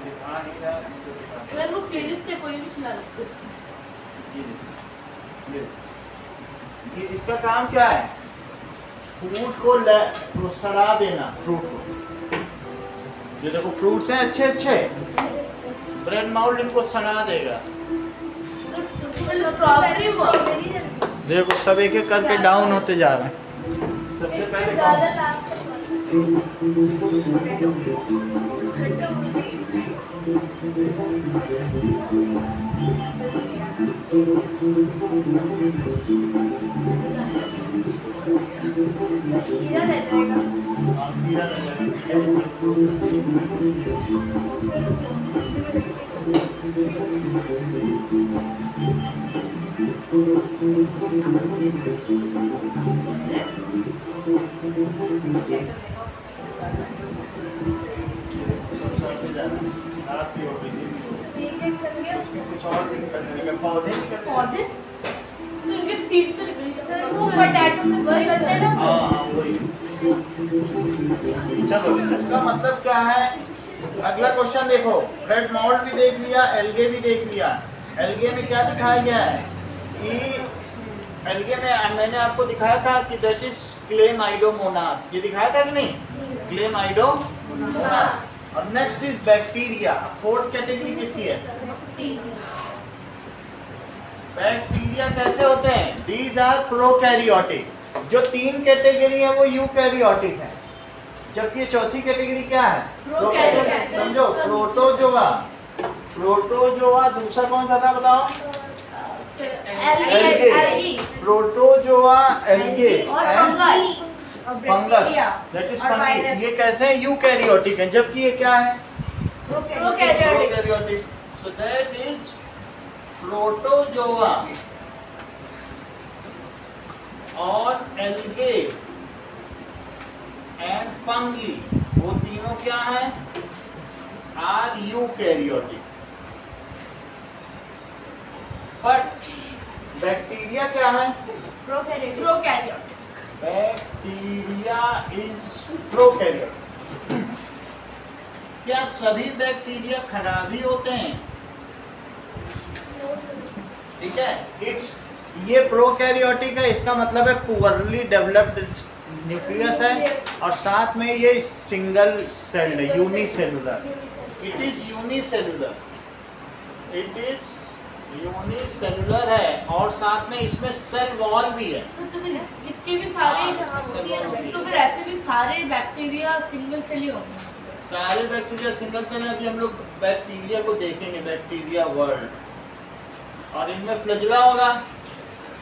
दिखा नहीं रहा, मुझे दिखा दे। सर वो प्लेलिस्ट है, कोई भी चला सकते हैं। ये देखिए, ये इसका काम क्या है? फ्रूट को सड़ा देना, फ्रूट को। ये देखो फ्रूट्स हैं अच्छे अच्छे, ब्रेड माउल्ड इनको सड़ा देगा। स्ट्रॉबेरी वो देखो सब एक एक करके डाउन होते जा रहे हैं। सबसे पहले कौन सा? हीरा रह जाएगा। कुछ और दिन करने लगे, पौधे नहीं करने लगे। पौधे तो उनके सीड से निकल सर वो पोटैटो में से निकलते हैं ना। हाँ वही। चलो इसका मतलब क्या है? अगला क्वेश्चन देखो, ब्रेड माउल्ड भी देख लिया, एल्गे भी देख लिया। एल्गे में क्या दिखाया गया है कि एल्गे में मैंने आपको दिखाया था कि दैट इज क्लेमाइडोमोनास। ये दिखाया था कि नहीं? क्लेमाइडोमोनास। और next is bacteria. Fourth category किसकी है? बैक्टीरिया कैसे होते हैं? These are prokaryotic. जो तीन कैटेगरी है वो यूकैरियोटिक है, जबकि चौथी कैटेगरी क्या है? प्रोकैरियोटिक। समझो, प्रोटोजोआ। प्रोटोजोआ दूसरा कौन सा था बताओ? एल्गी प्रोटोजोआ, एल्गे और fungus. Fungus, that is fungi. ये कैसे है? यूकैरियोटिक है, जबकि ये क्या है? Prokaryotic. So that is protozoa और एल्गे एंड फंगी, वो तीनों क्या है? Are eukaryotic. बट बैक्टीरिया क्या है? प्रोकैरियोटिक। Bacteria is prokaryotic. क्या सभी बैक्टीरिया खराब ही होते हैं? ठीक है, इट्स ये प्रोकैरियोटिक है, इसका मतलब है पुअरली डेवलप्ड न्यूक्लियस है और साथ में ये सिंगल सेल्ड है, unicellular. It is unicellular, it is unicellular है और साथ में इसमें सेल वॉल भी है। तो फिर इसके भी सारे हाँ, सेल वॉल होती है। तो फिर ऐसे भी सारे बैक्टीरिया सिंगल सेल ही होंगे। सारे बैक्टीरिया सिंगल सेल है। अभी हम लोग बैक्टीरिया को देखेंगे, बैक्टीरिया वर्ल्ड, और इनमें फ्लैजेला होगा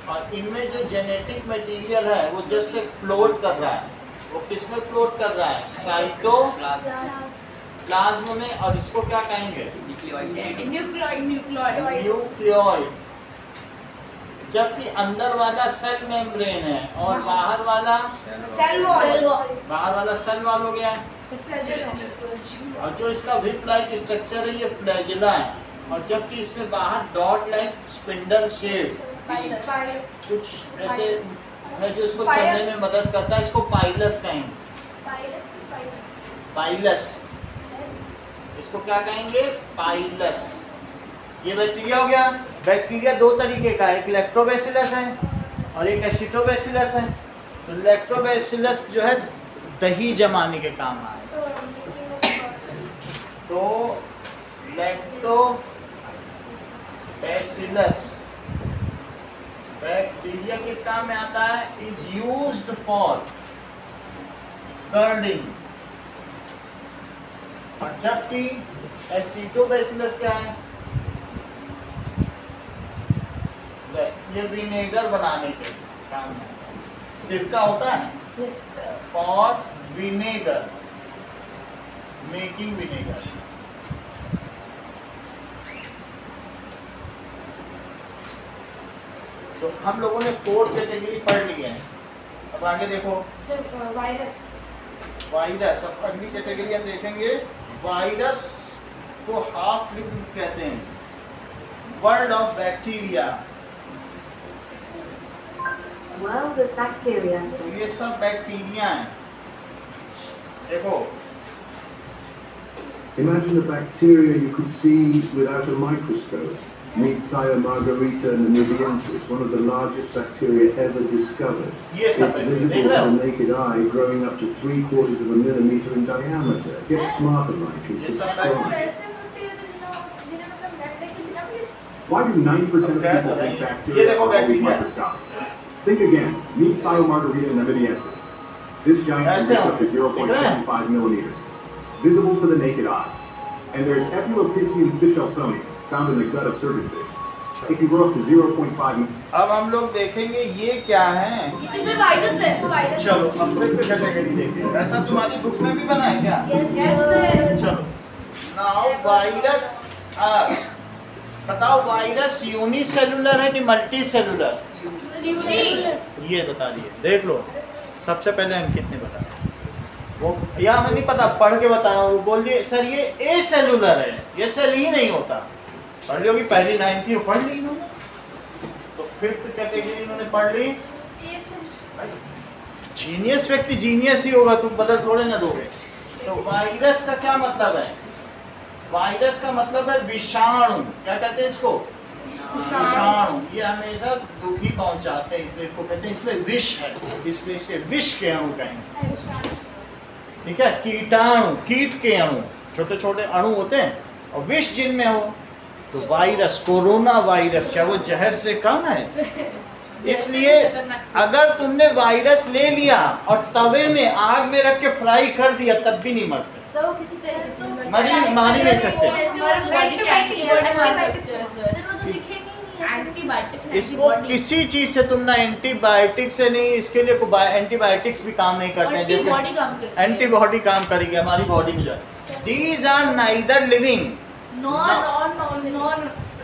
और इनमें जो जेनेटिक मटेरियल है वो जस्ट एक फ्लोट कर रहा है। वो किस में फ्लोट कर रहा है? साइटोप्लाज्म में। और इसको क्या कहेंगे? न्यूक्लियोइड। जबकि अंदर वाला सेल मेम्ब्रेन है और बाहर वाला सेल वॉल। बाहर वाला सेल वॉल हो गया। और जो इसका विप लाइक स्ट्रक्चर है ये फ्लैजेला है, और जबकि इसमें बाहर डॉट लाइक स्पिंडल शेप कुछ ऐसे है जो इसको चलने में मदद करता है। इसको पाइलस कहेंगे, पाइलस। इसको क्या कहेंगे? पाइलस। ये बैक्टीरिया हो गया। बैक्टीरिया दो तरीके का है, एक लैक्टोबैसिलस है और एक एसिटोबैसिलस है। तो लैक्टोबैसिलस जो है दही जमाने के काम आए। तो लैक्टोबैसिलस बैक्टीरिया किस काम में आता है? Is used for curding. और जबकि एसिटोबैसिलस क्या है? बस ये विनेगर बनाने के काम में। सिरका होता है फॉर विनेगर, मेकिंग विनेगर। तो हम लोगों ने 4 कैटेगरी पढ़ ली है। अब आगे देखो वायरस। वायरस। अब अगली कैटेगरी हम देखेंगे। वायरस को हाफ लिव्ड कहते हैं। World of bacteria. World of bacteria. तो ये सब बैक्टीरिया हैं। देखो Imagine a bacteria you could see without a microscope. Meet Thiomargarita namibiensis, one of the largest bacteria ever discovered. ये It's सब visible देख to रहे the हो? naked eye, growing up to 3/4 of a millimeter in diameter. Get smarter, Mike, and ये सब subscribe. Bacteria Why do 90% of Okay, people think ये bacteria देखो are always bacteria. microscopic? Think again. Meet Thiomargarita namibiensis. This giant That's can reach it. up to 0.75 millimeters, visible to the naked eye. And there's Epilopicium fischelsoni, found in the gut of surgeonfish. It can grow up to 0.5. अब हम लोग देखेंगे ये क्या है। वायरस है। वायरस। चलो अब फिर कैटेगरी देखते हैं। ऐसा तुम्हारी बुक में भी बना है क्या? यस। चलो नाउ वायरस। बताओ वायरस यूनिसेलुलर है कि मल्टी सेलुलर? ये बता दिए। देख लो सबसे पहले अंकित ने बताया। वो या हमें नहीं पता, पढ़ के बताया। वो बोल दिए सर ये ए सेलुलर है, ये सेल ही नहीं होता। पढ़ ली होगी, पहली 9 थी वो पढ़ ली इन्होंने। तो 5th कैटेगरी इन्होंने पढ़ ली। जीनियस व्यक्ति जीनियस ही होगा, तुम बदल थोड़े ना दोगे। तो वायरस का क्या मतलब है? वायरस का मतलब है विषाणु। क्या कहते हैं इसको? विषाणु। ये हमेशा दुखी पहुंचाते हैं, इसलिए इसको कहते हैं इसमें विष है, इसलिए इसे विष के अणु कहेंगे। ठीक है? कीटाणु, कीट के अणु, छोटे छोटे अणु होते हैं और विष जिनमें हो। तो वायरस, कोरोना वायरस क्या वो जहर से कम है? इसलिए अगर तुमने वायरस ले लिया और तवे में आग में रख के फ्राई कर दिया तब भी नहीं मरते। मार ही नहीं सकते। इसको किसी चीज से तुम ना एंटीबायोटिक से नहीं, इसके लिए एंटीबायोटिक्स भी काम नहीं करते हैं। जैसे एंटीबॉडी काम करेगी हमारी बॉडी में। दीज आर नाइदर लिविंग,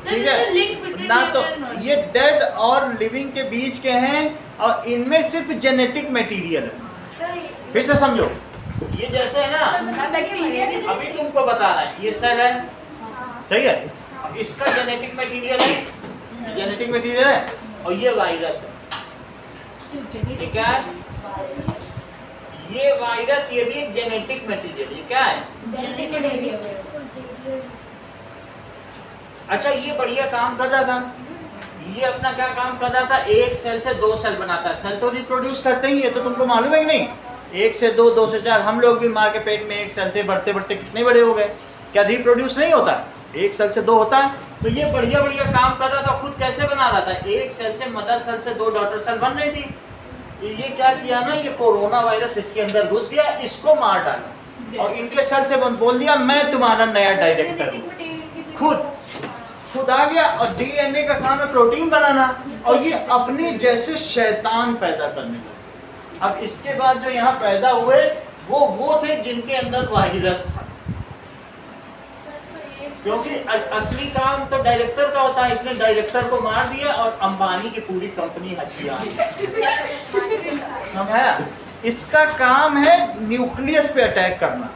ठीक है ना? तो ये डेड और लिविंग के बीच के हैं और इनमें सिर्फ जेनेटिक मटेरियल है। फिर से समझो, ये जैसे है ना, अभी तुमको बता रहा है ये सेल है, सही है? इसका जेनेटिक मटेरियल है, जेनेटिक मटेरियल है, और ये वायरस है। ठीक है? ये वायरस, ये भी एक जेनेटिक मटेरियल। ये क्या है? अच्छा, ये बढ़िया काम कर रहा था। ये अपना क्या काम कर रहा था? एक सेल से 2 सेल बनाता है। सेल तो रिप्रोड्यूस करते ही, ये तो तुमको मालूम है कि नहीं? 1 से 2, 2 से 4। हम लोग भी माँ के पेट में 1 सेल थे, बढ़ते बढ़ते कितने बड़े हो गए। क्या रिप्रोड्यूस नहीं होता? 1 सेल से 2 होता है। तो ये बढ़िया बढ़िया काम कर रहा था। खुद कैसे बना रहा था? 1 सेल से मदर सेल से 2 डॉटर सेल बन रही थी। ये क्या किया ना, ये कोरोना वायरस इसके अंदर घुस गया, इसको मार डाला और इनके सेल से बोल दिया मैं तुम्हारा नया डायरेक्टर हूँ। खुद आ गया। और डीएनए का काम है प्रोटीन बनाना, और ये अपने जैसे शैतान पैदा करने लगे। अब इसके बाद जो यहाँ पैदा हुए वो थे जिनके अंदर वायरस था, क्योंकि असली काम तो डायरेक्टर का होता है। इसने डायरेक्टर को मार दिया और अंबानी की पूरी कंपनी हथियार। समझाया? इसका काम है न्यूक्लियस पे अटैक करना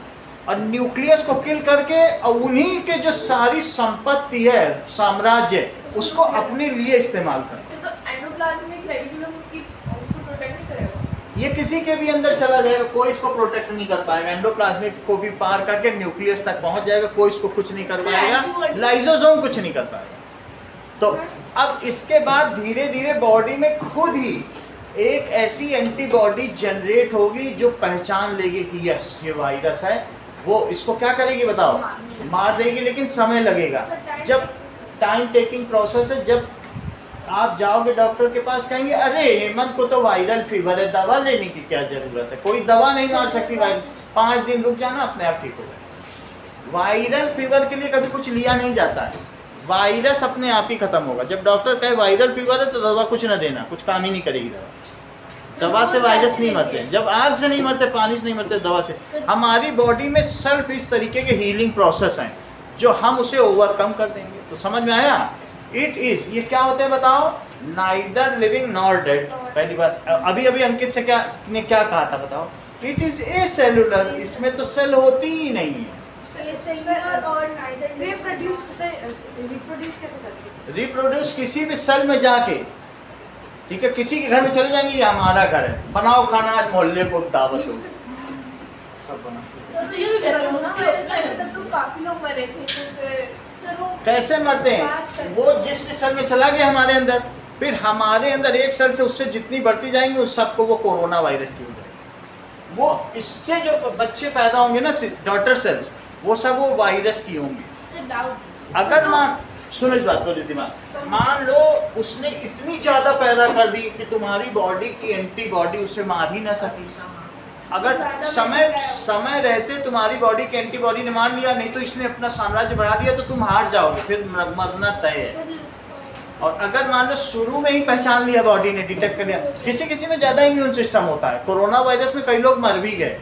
और न्यूक्लियस को किल करके और उन्हीं के जो सारी संपत्ति है, साम्राज्य, उसको अपने लिए इस्तेमाल करना। तो एंडोप्लाज्मिक रेटिकुलम उसको प्रोटेक्ट नहीं करेगा? ये किसी के भी अंदर चला जाएगा, कोई इसको प्रोटेक्ट नहीं कर पाएगा। एंडोप्लाज्मिक को भी पार करके न्यूक्लियस तक पहुंच जाएगा, कोई इसको कुछ नहीं कर पाएगा। लाइसोसोम कुछ नहीं कर पाएगा। तो अब इसके बाद धीरे धीरे बॉडी में खुद ही एक ऐसी एंटीबॉडी जनरेट होगी जो पहचान लेगी कि यस ये वायरस है, वो इसको क्या करेगी बताओ, मार देगी, लेकिन समय लगेगा। जब टाइम टेकिंग प्रोसेस है, जब आप जाओगे डॉक्टर के पास कहेंगे अरे हेमंत को तो वायरल फीवर है, दवा लेने की क्या जरूरत है, कोई दवा नहीं मार सकती वायरल, 5 दिन रुक जाना अपने आप ठीक हो जाए। वायरल फीवर के लिए कभी कुछ लिया नहीं जाता है, वायरस अपने आप ही खत्म होगा। जब डॉक्टर कहे वायरल फीवर है तो दवा कुछ ना देना, कुछ काम ही नहीं करेगी दवा से वायरस नहीं मरते हैं, जब आग से नहीं मरते, पानी से नहीं मरते, दवा से। हमारी बॉडी में सेल्फ इस तरीके के हीलिंग प्रोसेस हैं जो हम उसे ओवरकम कर देंगे। तो समझ में आया? इट इज, ये क्या होते हैं बताओ, नाइदर लिविंग नॉर डेड। पहली बात, अभी अंकित से क्या कहा था बताओ, इट इज ए सेलुलर, इसमें तो सेल होती ही नहीं है। रिप्रोड्यूस किसी भी सेल में जाके, ठीक है, किसी के घर में चले जाएंगे, ये हमारा घर है, बनाओ खाना, आज मोहल्ले को दावत हो, सब बना। काफी लोग मरे थे, कैसे मरते हैं, वो जिस भी सेल में चला गया हमारे अंदर, फिर हमारे अंदर एक सेल से उससे जितनी बढ़ती जाएंगी उस सबको वो कोरोना वायरस की हो जाएगी। वो इससे जो बच्चे पैदा होंगे ना, डॉटर सेल्स, वो सब वो वायरस की होंगी। अगर सुनो इस बात को दिमाग, मान लो उसने इतनी ज्यादा पैदा कर दी कि तुम्हारी बॉडी की एंटीबॉडी उसे मार ही ना सकी। अगर समय रहते तुम्हारी बॉडी की एंटीबॉडी ने मान लिया, नहीं तो इसने अपना साम्राज्य बढ़ा दिया, तो तुम हार जाओगे, फिर मरना तय है। और अगर मान लो शुरू में ही पहचान लिया, बॉडी ने डिटेक्ट कर लिया, किसी में ज़्यादा इम्यून सिस्टम होता है, कोरोना वायरस में कई लोग मर भी गए,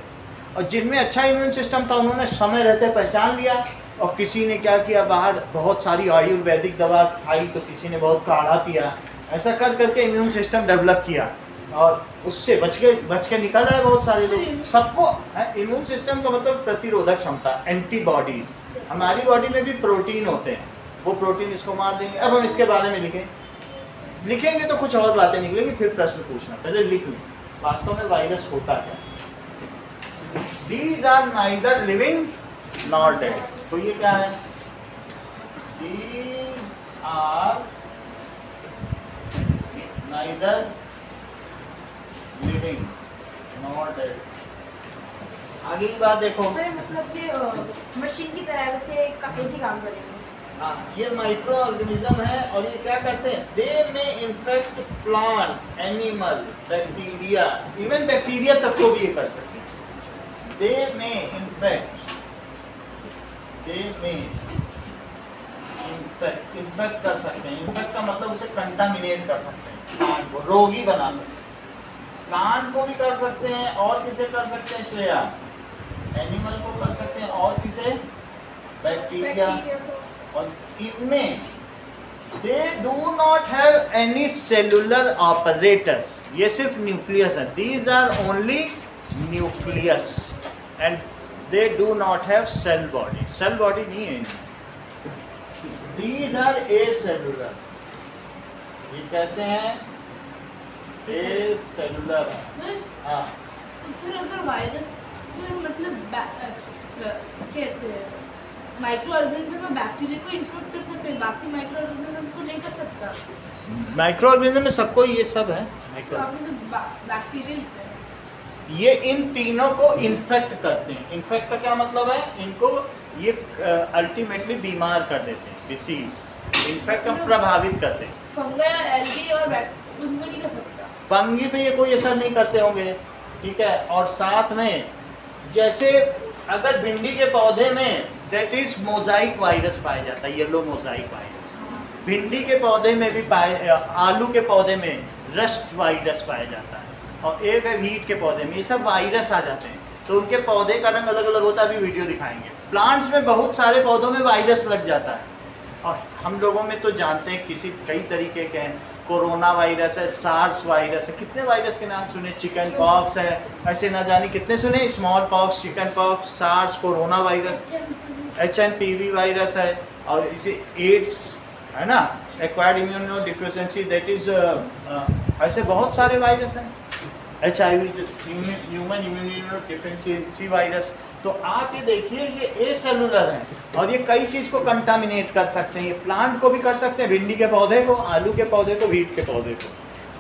और जिनमें अच्छा इम्यून सिस्टम था उन्होंने समय रहते पहचान लिया, और किसी ने क्या किया, बाहर बहुत सारी आयुर्वेदिक दवा आई, तो किसी ने बहुत काढ़ा पिया, ऐसा कर करके इम्यून सिस्टम डेवलप किया, और उससे बच के निकल आए बहुत सारे लोग। सबको इम्यून सिस्टम का मतलब प्रतिरोधक क्षमता, एंटीबॉडीज। हमारी बॉडी में भी प्रोटीन होते हैं, वो प्रोटीन इसको मार देंगे। अब हम इसके बारे में लिखेंगे तो कुछ और बातें निकलेंगी, फिर प्रश्न पूछना, पहले लिख लें वास्तव में वायरस होता क्या। These are neither living nor dead. तो ये क्या है, these are neither living nor dead. आगे की बात देखो, मतलब ये मशीन की तरह वैसे एक ही काम करेंगे। हाँ, ये माइक्रो ऑर्गेनिज्म है, और ये क्या करते हैं, दे में infect plant, animal, bacteria, even bacteria तक को भी ये कर सकते हैं। दे में इन्फेक्ट कर सकते हैं। इन्फेक्ट का मतलब उसे कंटामिनेट कर सकते हैं, प्लांट को रोगी बना सकते हैं। प्लांट को भी कर सकते हैं, और किसे कर सकते हैं श्रेया, एनिमल को कर सकते हैं, और किसे, बैक्टीरिया। और इनमें they do not have any cellular apparatus, ये सिर्फ न्यूक्लियस है, these are only nucleus, and they do not have cell body, cell body नहीं है इनमें। दीज आर ए सेलुलर, ये कैसे हैं, ए सेलुलर है। सर, हाँ, तो फिर अगर वायरस, फिर मतलब कहते हैं माइक्रो ऑर्गेनिज्म में बैक्टीरिया को इन्फेक्ट कर सकते हैं, बाकी माइक्रो ऑर्गेनिज्म तो नहीं कर सकता। माइक्रो ऑर्गेनिज्म में सबको ये सब है, तो आपने बैक्टीरिया ही है, ये इन तीनों को इन्फेक्ट करते हैं। इन्फेक्ट का क्या मतलब है, इनको ये अल्टीमेटली बीमार कर देते हैं, डिसीज। इन्फेक्ट हम प्रभावित करते हैं। फंगा, एल्गी और उनको नहीं कर सकता। फंगी पे ये कोई असर नहीं करते होंगे, ठीक है। और साथ में जैसे अगर भिंडी के पौधे में दैट इज मोजाइक वायरस पाया जाता है, येलो मोजाइक वायरस, भिंडी के पौधे में भी आलू के पौधे में रस्ट वायरस पाया जाता है, और एक है व्हीट के पौधे में, ये सब वायरस आ जाते हैं। तो उनके पौधे का रंग अलग अलग होता है, अभी वीडियो दिखाएंगे। प्लांट्स में बहुत सारे पौधों में वायरस लग जाता है, और हम लोगों में तो जानते हैं कई तरीके के हैं, कोरोना वायरस है, सार्स वायरस है, कितने वायरस के नाम सुने, चिकन पॉक्स है, ऐसे ना जाने कितने सुने, small pox, chicken pox, SARS, corona virus, HNPV virus है, और इसे एड्स है ना, acquired immuno deficiency, that is ऐसे बहुत सारे वायरस हैं, HIV human immuno deficiency virus. तो आप ये देखिए, ये ए सेलुलर हैं, और ये कई चीज़ को कंटामिनेट कर सकते हैं। ये प्लांट को भी कर सकते हैं, भिंडी के पौधे को, आलू के पौधे को, व्हीट के पौधे को,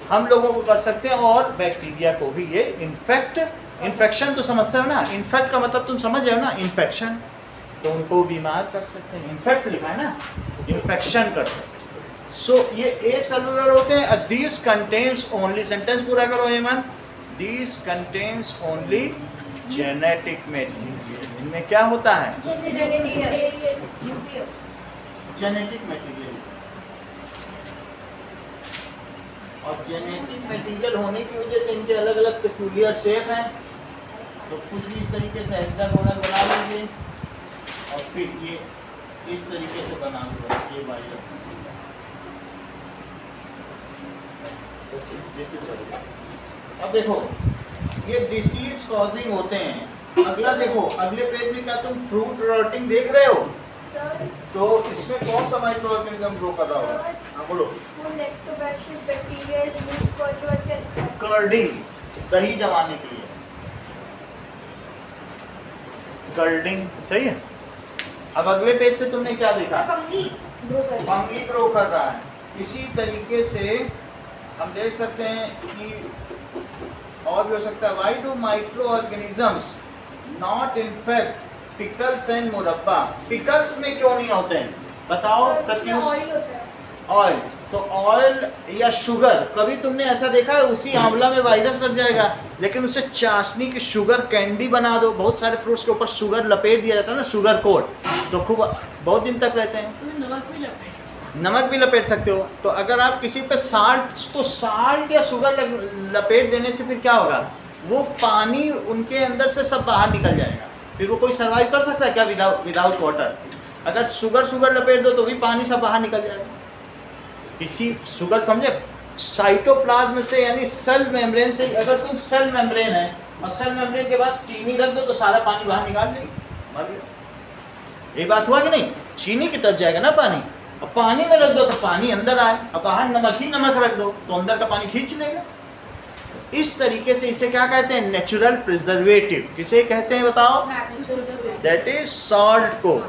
हम लोगों को कर सकते हैं, और बैक्टीरिया को भी ये इन्फेक्ट इन्फेक्शन तो समझते हो ना, इन्फेक्ट का मतलब तुम समझ रहे हो ना, इन्फेक्शन, तो उनको बीमार कर सकते हैं, इन्फेक्ट लिखा है ना, इन्फेक्शन कर सकते हैं। सो ये ए सेलुलर होते हैं। दिस कंटेन्स ओनली, सेंटेंस पूरा करो Hemant, this contains only genetic material. इनमें क्या होता है? Genetic material. और जेनेटिक मटेरियल होने की वजह से इनके अलग अलग पेक्यूलियर शेप हैं। तो कुछ भी इस तरीके से हेक्सागोनल बना लीजिए और फिर ये इस तरीके से बना लो, ये वायरस है। अब देखो ये डिसीज कॉजिंग होते हैं। अगला देखो, अगले पेज में क्या तुम फ्रूट रॉटिंग देख रहे हो? तो इसमें कौन सा माइक्रो ऑर्गेनिज्म ग्रो कर रहा होगा? हाँ बोलो। कर्डिंग, दही जमाने के लिए कर्डिंग, सही है। अब अगले पेज पे तुमने क्या देखा? फंगी ग्रो कर रहा है। इसी तरीके से हम देख सकते हैं कि और भी हो सकता है। Why do micro organisms not infect pickles and मुरब्बा? पिकल्स में क्यों नहीं होते हैं बताओ प्रत्युष? ऑयल, तो ऑयल या शुगर, कभी तुमने ऐसा देखा है उसी आंवला में वायरस लग जाएगा, लेकिन उसे चाशनी की शुगर कैंडी बना दो, बहुत सारे फ्रूट्स के ऊपर शुगर लपेट दिया जाता है ना, शुगर कोट, तो खूब बहुत दिन तक रहते हैं। नमक भी लपेट सकते हो। तो अगर आप किसी पे साल्ट, तो साल्ट या शुगर लपेट देने से फिर क्या होगा? वो पानी उनके अंदर से सब बाहर निकल जाएगा, फिर वो कोई सर्वाइव कर सकता है क्या विदाउट वाटर? अगर शुगर लपेट दो तो भी पानी सब बाहर निकल जाएगा। किसी शुगर समझे, साइटोप्लाज्म से यानी सेल मेम्ब्रेन से, अगर तुम सेल मेम्ब्रेन है और सेल मेम्ब्रेन के पास चीनी रख दो तो सारा पानी बाहर निकाल देगी, मर गया। ये बात हुआ कि नहीं? चीनी की तरफ जाएगा ना पानी, अब पानी में रख दो तो पानी अंदर आए, अब बाहर नमक ही नमक रख दो तो अंदर का पानी खींच लेगा। इस तरीके से इसे क्या कहते हैं? Natural preservative. किसे कहते हैं बताओ? दैट इज सॉल्ट को,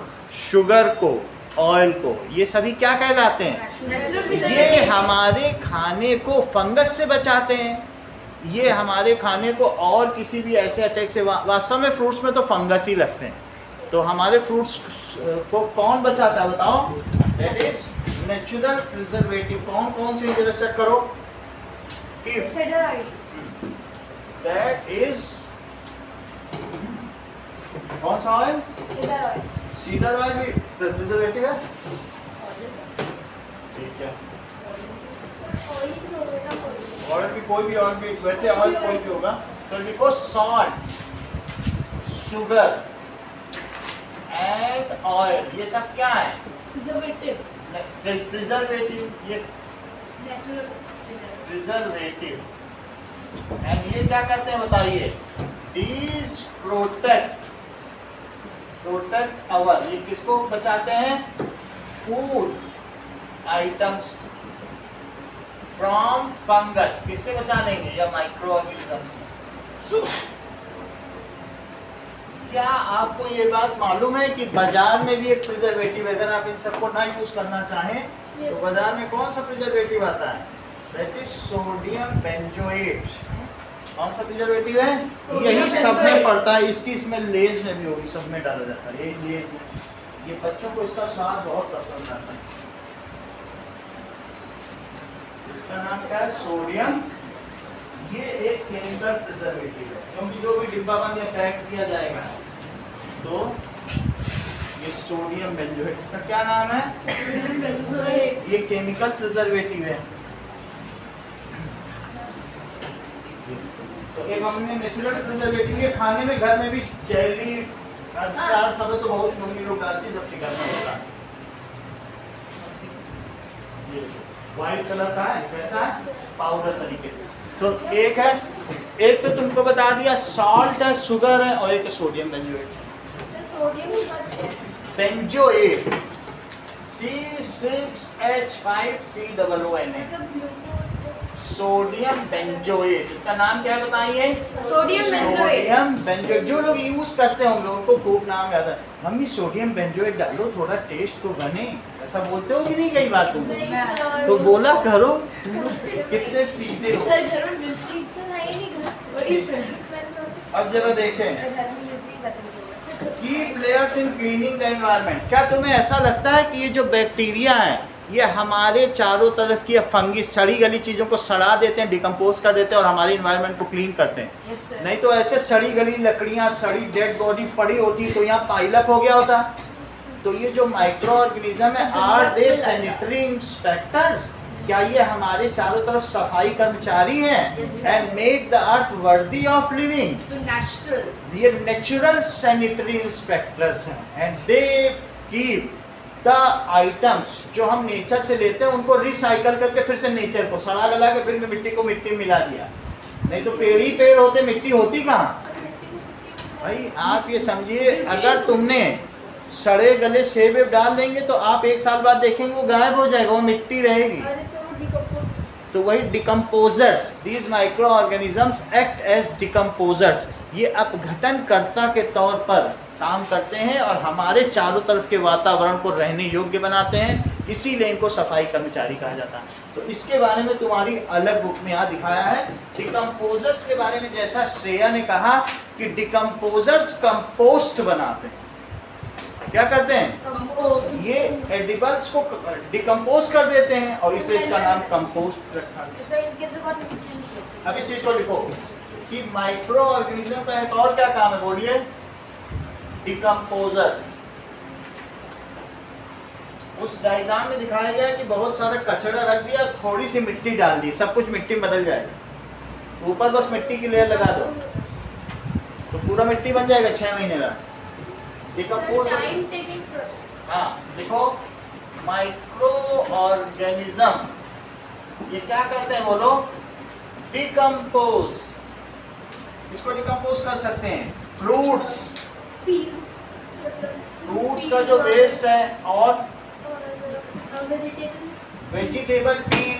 शुगर को, ऑयल को, ये सभी क्या कहलाते हैं? ये हमारे खाने को फंगस से बचाते हैं, ये हमारे खाने को और किसी भी ऐसे अटैक से, वास्तव में फ्रूट्स में तो फंगस ही रखते हैं, तो हमारे फ्रूट्स को कौन बचाता है बताओ? That is natural preservative. कौन कौन से जरा चेक करो। दैट इज कौन सा ऑयल? सीडर ऑयल भी प्रिजर्वेटिव है, ठीक है। ऑयल भी कोई भी, ऑयल भी वैसे ऑयल कोई भी होगा। तो लिखो सॉल्ट, शुगर एंड ऑयल, ये सब क्या है? प्रिजर्वेटिव, ये प्रिजर्वेटिव। एंड ये क्या करते हैं बताइए? These protect our, ये किसको बचाते हैं? Food items from fungus. किससे बचा लेंगे? या माइक्रो ऑर्गेनिज्म से। क्या आपको ये बात मालूम है कि बाजार में भी एक प्रिजर्वेटिव, अगर आप इन सबको ना यूज करना चाहें तो बाजार में कौन सा प्रिजर्वेटिव आता है? That is sodium benzoate. कौन सा प्रिजर्वेटिव है? यही सब में पड़ता है, इसकी स्मेल लेज में भी होगी, सब में डाला जाता है। ये लेज, ये बच्चों को इसका स्वाद बहुत पसंद आता है। इसका नाम क्या है? सोडियम। ये एक केमिकल प्रिजर्वेटिव है, क्योंकि जो भी डिब्बा बंद या पैक किया जाएगा तो ये सोडियम बेंजोएट, इसका क्या नाम है? ये केमिकल प्रिजर्वेटिव है। तो एक हमने नेचुरल प्रिजर्वेटिव, ये खाने में, घर में भी जेली, अचार सब तो बहुत मम्मी लोग डालती है, जब निकलना होता है। ये व्हाइट कलर का है, कैसा है? पाउडर तरीके से। तो एक है, एक तो तुमको बता दिया सॉल्ट है, शुगर है, और एक sodium benzoate. Benzoate C6H5COONA, sodium benzoate. इसका नाम क्या बताइए? Sodium benzoate. जो लोग यूज करते हैं उन लोगों को खूब नाम याद है। मम्मी सोडियम बेंजोएट डालो, थोड़ा टेस्ट तो बने, ऐसा बोलते हो कि नहीं? कई बार तुम तो बोला करो, कितने सीधे हो। अब जरा देखें की players in cleaning the environment. क्या तुम्हें ऐसा लगता है कि ये जो बैक्टीरिया है ये हमारे चारों तरफ की फंगी सड़ी गली चीज़ों को सड़ा देते हैं, डिकम्पोज कर देते हैं और हमारे इन्वायरमेंट को क्लीन करते हैं? yes, नहीं तो ऐसे सड़ी गली लकड़ियाँ, सड़ी डेड बॉडी पड़ी होती तो यहाँ पाइलअप हो गया होता। तो ये जो माइक्रो ऑर्गेनिज्म है आर दे सैनिटरी इंस्पेक्टर्स? क्या ये हमारे चारों तरफ सफाई कर्मचारी हैं? And make the earth worthy of living. तो नेचुरल, ये नेचुरल सैनिटरी इंस्पेक्टर्स हैं and they keep the items जो हम नेचर से लेते हैं उनको रिसाइकल करके फिर से नेचर को सड़ा गला के फिर मिट्टी को मिट्टी मिला दिया। नहीं तो पेड़ ही पेड़ होते, मिट्टी होती कहाँ? भाई आप ये समझिए, अगर तुमने सड़े गले सेब वेब डाल देंगे तो आप एक साल बाद देखेंगे वो गायब हो जाएगा, वो मिट्टी रहेगी। तो वही decomposers, these micro organisms act as decomposers, ये अपघटनकर्ता के तौर पर काम करते हैं और हमारे चारों तरफ के वातावरण को रहने योग्य बनाते हैं, इसीलिए इनको सफाई कर्मचारी कहा जाता है। तो इसके बारे में तुम्हारी अलग बुक में यहाँ दिखाया है। डिकम्पोजर्स के बारे में जैसा श्रेया ने कहा कि डिकम्पोजर्स कंपोस्ट बनाते हैं। क्या करते हैं? ये एडिबल्स को डिकम्पोज कर देते हैं और इसलिए इसका नाम कंपोस्ट रखा गया। अब इस चीज को लिखो कि माइक्रो ऑर्गेनिज्म का एक और क्या काम है, बोलिए? डिकम्पोजर्स। उस डायग्राम में दिखाया गया कि बहुत सारा कचरा रख दिया, थोड़ी सी मिट्टी डाल दी, सब कुछ मिट्टी बदल जाएगा। ऊपर बस मिट्टी की लेयर लगा दो तो पूरा मिट्टी बन जाएगा 6 महीने का। डिकम्पोज, हाँ देखो, माइक्रो ऑर्गेनिज्म ये क्या करते हैं बोलो? डिकम्पोज। इसको डिकम्पोज कर सकते हैं। फ्रूट्स, फ्रूट्स का जो वेस्ट है और वेजिटेबल पील,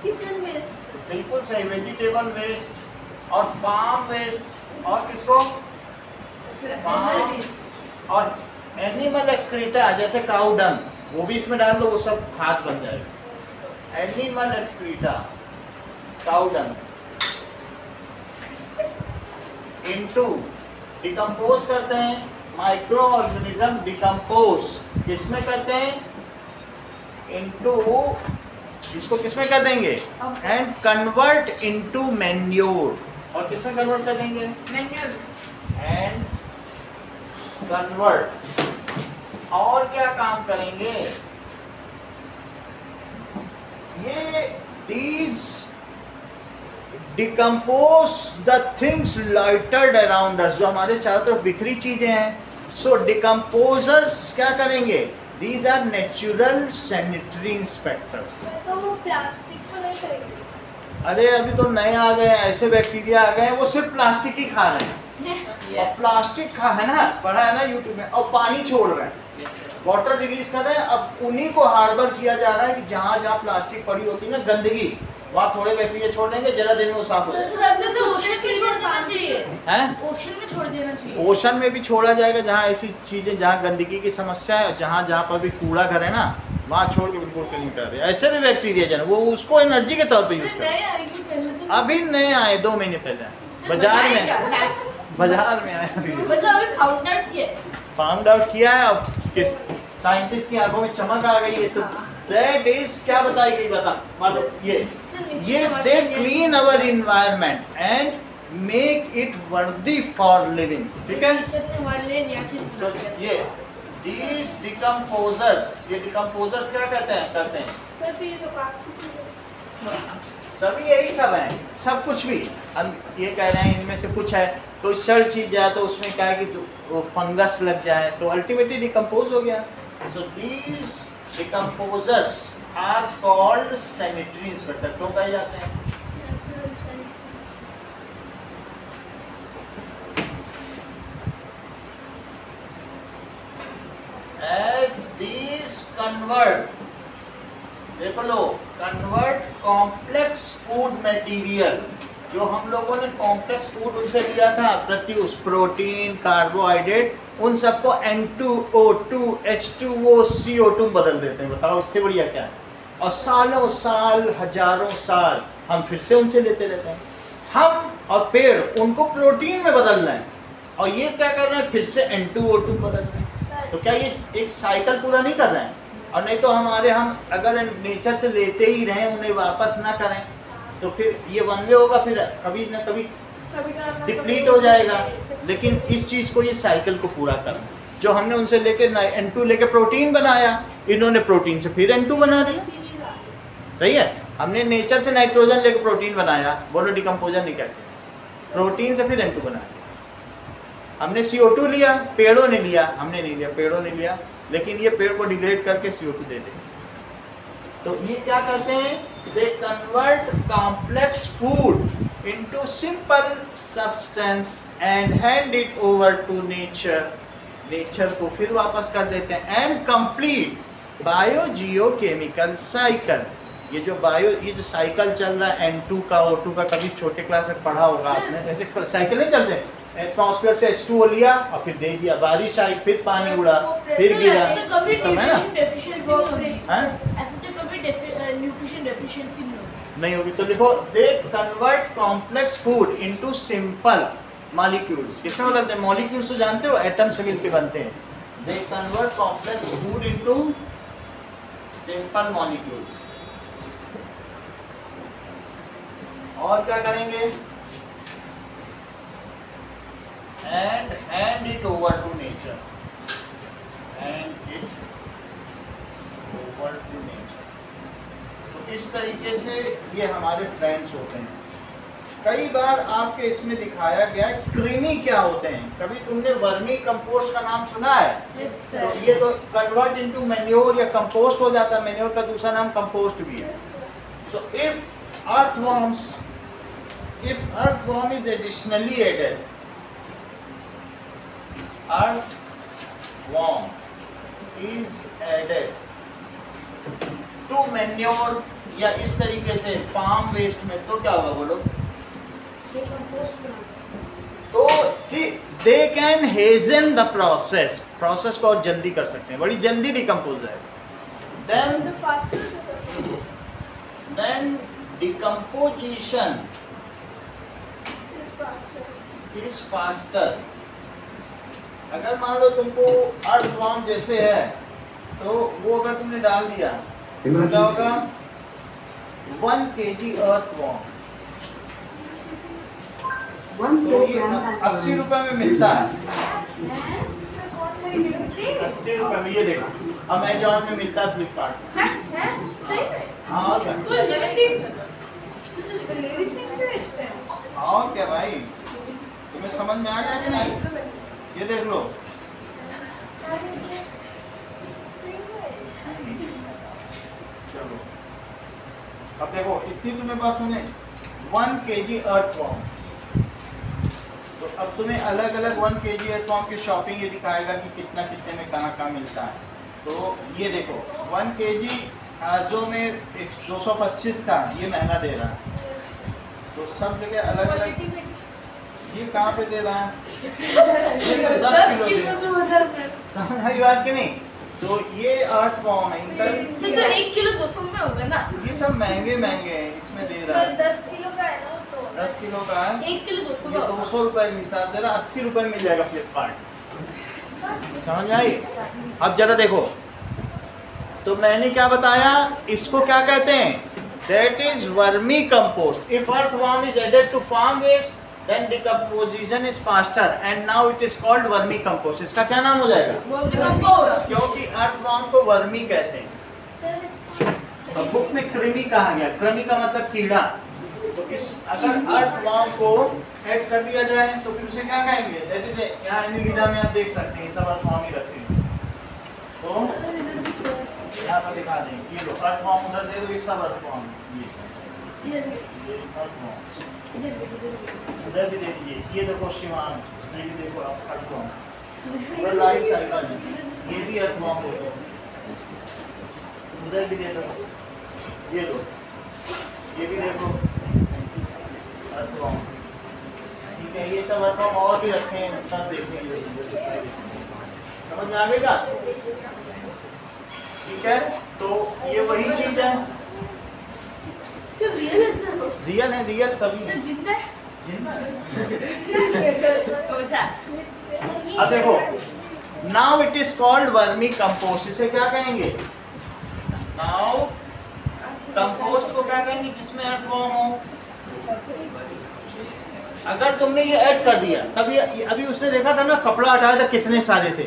किचन वेस्ट, बिल्कुल सही, वेजिटेबल वेस्ट और फार्म वेस्ट और किसको? और एनिमल एक्सक्रीटा, जैसे काऊ डंग, वो भी इसमें डाल दो, वो सब खाद बन जाएगा। एनिमल एक्सक्रीटा, काऊ डंग इनटू डिकम्पोज करते हैं। माइक्रो ऑर्गेनिज्म डिकम्पोज किसमें करते हैं? इनटू, इसको किसमें कर देंगे? And convert into manure. और किसमें कन्वर्ट कर देंगे? मैन्योर। And convert. और क्या काम करेंगे ये? these decompose the things littered around us, जो हमारे चारों तरफ बिखरी चीजें हैं। सो डिकम्पोजर्स क्या करेंगे? these are natural sanitary inspectors। तो वो प्लास्टिक को नहीं करेंगे? अरे अभी तो नए आ गए हैं, ऐसे बैक्टीरिया आ गए हैं वो सिर्फ प्लास्टिक ही खा रहे हैं। और प्लास्टिक खा है ना, पढ़ा है ना यूट्यूब में, और पानी छोड़ रहे हैं, वाटर रिलीज कर रहे हैं। अब उन्हीं को हार्बर किया जा रहा है कि जहाँ जहाँ प्लास्टिक पड़ी होती है ना, गंदगी, वहाँ थोड़े बैक्टीरिया छोड़ देंगे, जरा दिन में वो साफ हो जाएगा। ओशन में छोड़ देना चाहिए। हैं? ओशन में छोड़ देना चाहिए। ओशन में भी छोड़ा जाएगा, जहाँ ऐसी चीजें, जहाँ गंदगी की समस्या है, जहाँ जहाँ पर भी कूड़ा घर है ना, वहाँ छोड़ के बिल्कुल क्लीन कर दे। ऐसे भी बैक्टीरिया जो वो उसको एनर्जी के तौर पर यूज कर, अभी नए आए 2 महीने पहले बाजार में आए अभी। मतलब अभी फाउंड आउट किया है। अब किस साइंटिस्ट की आंखों में चमक आ गई है। तो दैट इज क्या बताई गई, बता मतलब ये they clean our environment and make it वर्दी फॉर लिविंग। ठीक है, तो ये these decomposers, ये डिकम्पोजर्स क्या कहते हैं, करते हैं? सभी यही सब हैं, सब कुछ भी हम ये कह रहे हैं, इनमें से कुछ है कोई सड़ चीज जाए तो उसमें क्या है कि वो फंगस लग जाए तो अल्टीमेटली डिकम्पोज हो गया। So these decomposers are called sanitary inspector. क्यों कहे जाते हैं? As these convert, देख लो, कन्वर्ट कॉम्प्लेक्स फूड मटेरियल, जो हम लोगों ने कॉम्प्लेक्स फूड उनसे लिया था, प्रत्युष, प्रोटीन, कार्बोहाइड्रेट, उन सबको N2O2, H2O, CO2 बदल देते हैं। बताओ इससे बढ़िया क्या है? और सालों साल, हजारों साल हम फिर से उनसे लेते रहते हैं। हम और पेड़ उनको प्रोटीन में बदलना है, और ये क्या कर रहे हैं, फिर से N2O2 बदल रहे हैं। तो क्या ये एक साइकिल पूरा नहीं कर रहे हैं? और नहीं तो हम अगर नेचर से लेते ही रहें, उन्हें वापस ना करें, तो फिर ये वन वे होगा, फिर कभी ना कभी डिप्लीट हो जाएगा। लेकिन इस चीज़ को, ये साइकिल को पूरा करना, जो हमने उनसे लेके N2 लेके प्रोटीन बनाया, इन्होंने प्रोटीन से फिर N2 बना दिया। सही है, हमने नेचर से नाइट्रोजन लेके प्रोटीन बनाया, बोलो डिकम्पोजर नहीं कहते, प्रोटीन से फिर N2 बनाया। हमने CO2 लिया, पेड़ों ने लिया, हमने नहीं लिया, पेड़ों ने लिया, लेकिन ये पेड़ को डिग्रेड करके CO2 दे देंगे। तो ये क्या करते हैं, they convert complex food into simple substance and hand it over to nature. Nature को फिर वापस कर देते हैं। And complete biogeochemical cycle. ये जो साइकिल चल रहा है N2 का O2 का, कभी छोटे क्लास में पढ़ा होगा आपने, ऐसे साइकिल नहीं चलते। एटमॉस्फेयर से H2O लिया और फिर दे दिया, बारिश आई, फिर पानी उड़ा, फिर गिरा, समय ना नहीं होगी। तो लिखो, दे convert complex food into simple molecules. किसमें बदलते हैं? मॉलिक्यूल्स तो जानते हो, एटम से मिलकर बनते हैं। They convert complex food into simple molecules. और क्या करेंगे? And hand it over to nature, hand it over to nature. तो इस तरीके से ये हमारे फ्रेंड्स होते हैं। कई बार आपके इसमें दिखाया गया है कृमि क्या होते हैं। कभी तुमने वर्मी कंपोस्ट का नाम सुना है? yes, तो ये तो कन्वर्ट इनटू मैन्योर या कंपोस्ट हो जाता है। मैन्योर का दूसरा नाम कंपोस्ट भी है। So if earthworm is additionally added, earthworm is added to manure या इस तरीके से फार्म वेस्ट में, तो क्या होगा बोलो? तो दे कैन हेजन द प्रोसेस को और जल्दी कर सकते हैं, बड़ी जल्दी डिकम्पोज है। Then decomposition is faster. अगर मान लो तुमको अर्थवॉर्म जैसे है, तो वो अगर तुमने डाल दिया तो क्या होगा? 1 kg अर्थवॉर्म 80 रुपए में मिलता है। 80 रुपए में, ये देखो अमेजॉन में मिलता है, फ्लिपकार्ट। हाँ और क्या भाई, तुम्हें समझ में आ गया कि नहीं? ये देख लो, चलो अब देखो, इतनी तुम्हें पास में 1 kg अर्थवॉर्म। तो अब तुम्हें अलग अलग 1 kg अर्थवॉर्म की शॉपिंग ये दिखाएगा कि कितना कितने में कहाँ मिलता है। तो ये देखो 1 kg आजो में 225 का, ये महंगा दे रहा है। तो सब जगह अलग अलग, ये कहाँ पे दे रहा है? 10 किलो समझ आई बात की नहीं? तो ये अर्थवॉर्म है, इनका तो 1 किलो 200 में होगा ना? ये सब महंगे हैं, इसमें दे रहा है 10 किलो का है ना, तो 10 किलो का है, 1 किलो 200 ये 200 रुपए के हिसाब दे रहा, 80 रुपए में मिल जाएगा फ्लिपकार्ट। समझ आई? अब जरा देखो, तो मैंने क्या बताया, इसको क्या कहते हैं? That is vermicompost. If earthworm is added to farm waste, then decomposition is faster and now it is called vermi compost। इसका क्या नाम हो जाएगा? क्योंकि अर्थवॉर्म को वर्मी कहते हैं। तो बुक में कृमि कहा गया, कृमि का मतलब कीड़ा। तो इस अगर अर्थवॉर्म को ऐड कर दिया जाए तो फिर उसे क्या कहेंगे? दैट इज यहाँ एनिलिडा में आप देख सकते हैं, सब अर्थवॉर्म ही रखते हैं। तो यहाँ पर दिखा देंगे, ये लो अर्थवॉर्म उधर दे दो, ये सब अर्थवॉर्म, ये अर्थवॉर्म उधर भी दे दीजिए। ये देखो शिवान, ये भी देखो अर्थवॉर्म, लाइफ साइकिल है, ये भी अर्थवॉर्म देखो, उधर भी दे दो, ये लो, ये भी देखो अर्थवॉर्म। ठीक है, ये सब अर्थवॉर्म और भी रखे हैं, सब देखेंगे, समझ में आ गया? ठीक है, तो ये वही चीज है, रियल है, रियल सभी है, अब देखो, now it is called vermi compost. इसे क्या कहेंगे? नाउ कंपोस्ट को क्या कहेंगे जिसमें अर्थवॉर्म हो? अगर तुमने ये ऐड कर दिया, तब ये अभी उसने देखा था ना, कपड़ा हटाया था कितने सारे थे,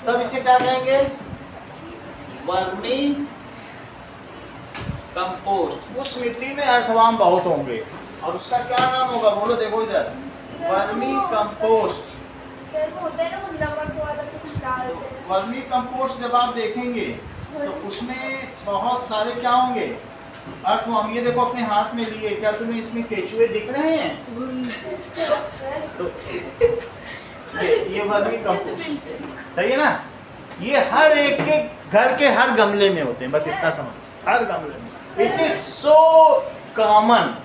तब इसे क्या कहेंगे? Vermi compost. उस मिट्टी में अर्थवॉर्म बहुत होंगे और उसका क्या नाम होगा? बोलो, देखो इधर, वर्मी कंपोस्ट। वर्मी कंपोस्ट जब आप देखेंगे तो उसमें बहुत सारे क्या होंगे? अर्थवॉर्म। ये देखो अपने हाथ में लिए, क्या तुम्हें इसमें केचुए दिख रहे हैं? तो ये वर्मी कंपोस्ट, सही है ना? ये हर एक के घर के हर गमले में होते हैं, बस इतना समझ, हर गमले में। It is so common.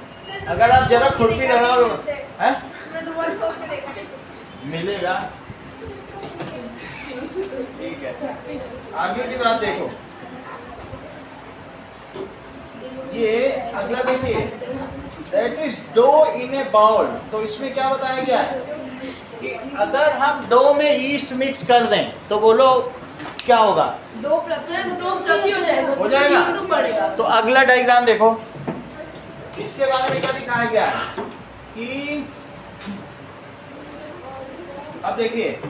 अगर आप जरा खुरपी लगाओ है मिलेगा। ठीक है, आगे की बात देखो। ये अगला देखिए, that is dough in a bowl. तो इसमें क्या बताया गया है कि अगर हम डो में ईस्ट मिक्स कर दें तो बोलो क्या होगा? डो फ्लफी हो जाएगा। हो जाएगा। तो अगला डायग्राम देखो, इसके बारे में क्या दिखाया गया है कि अब देखिए,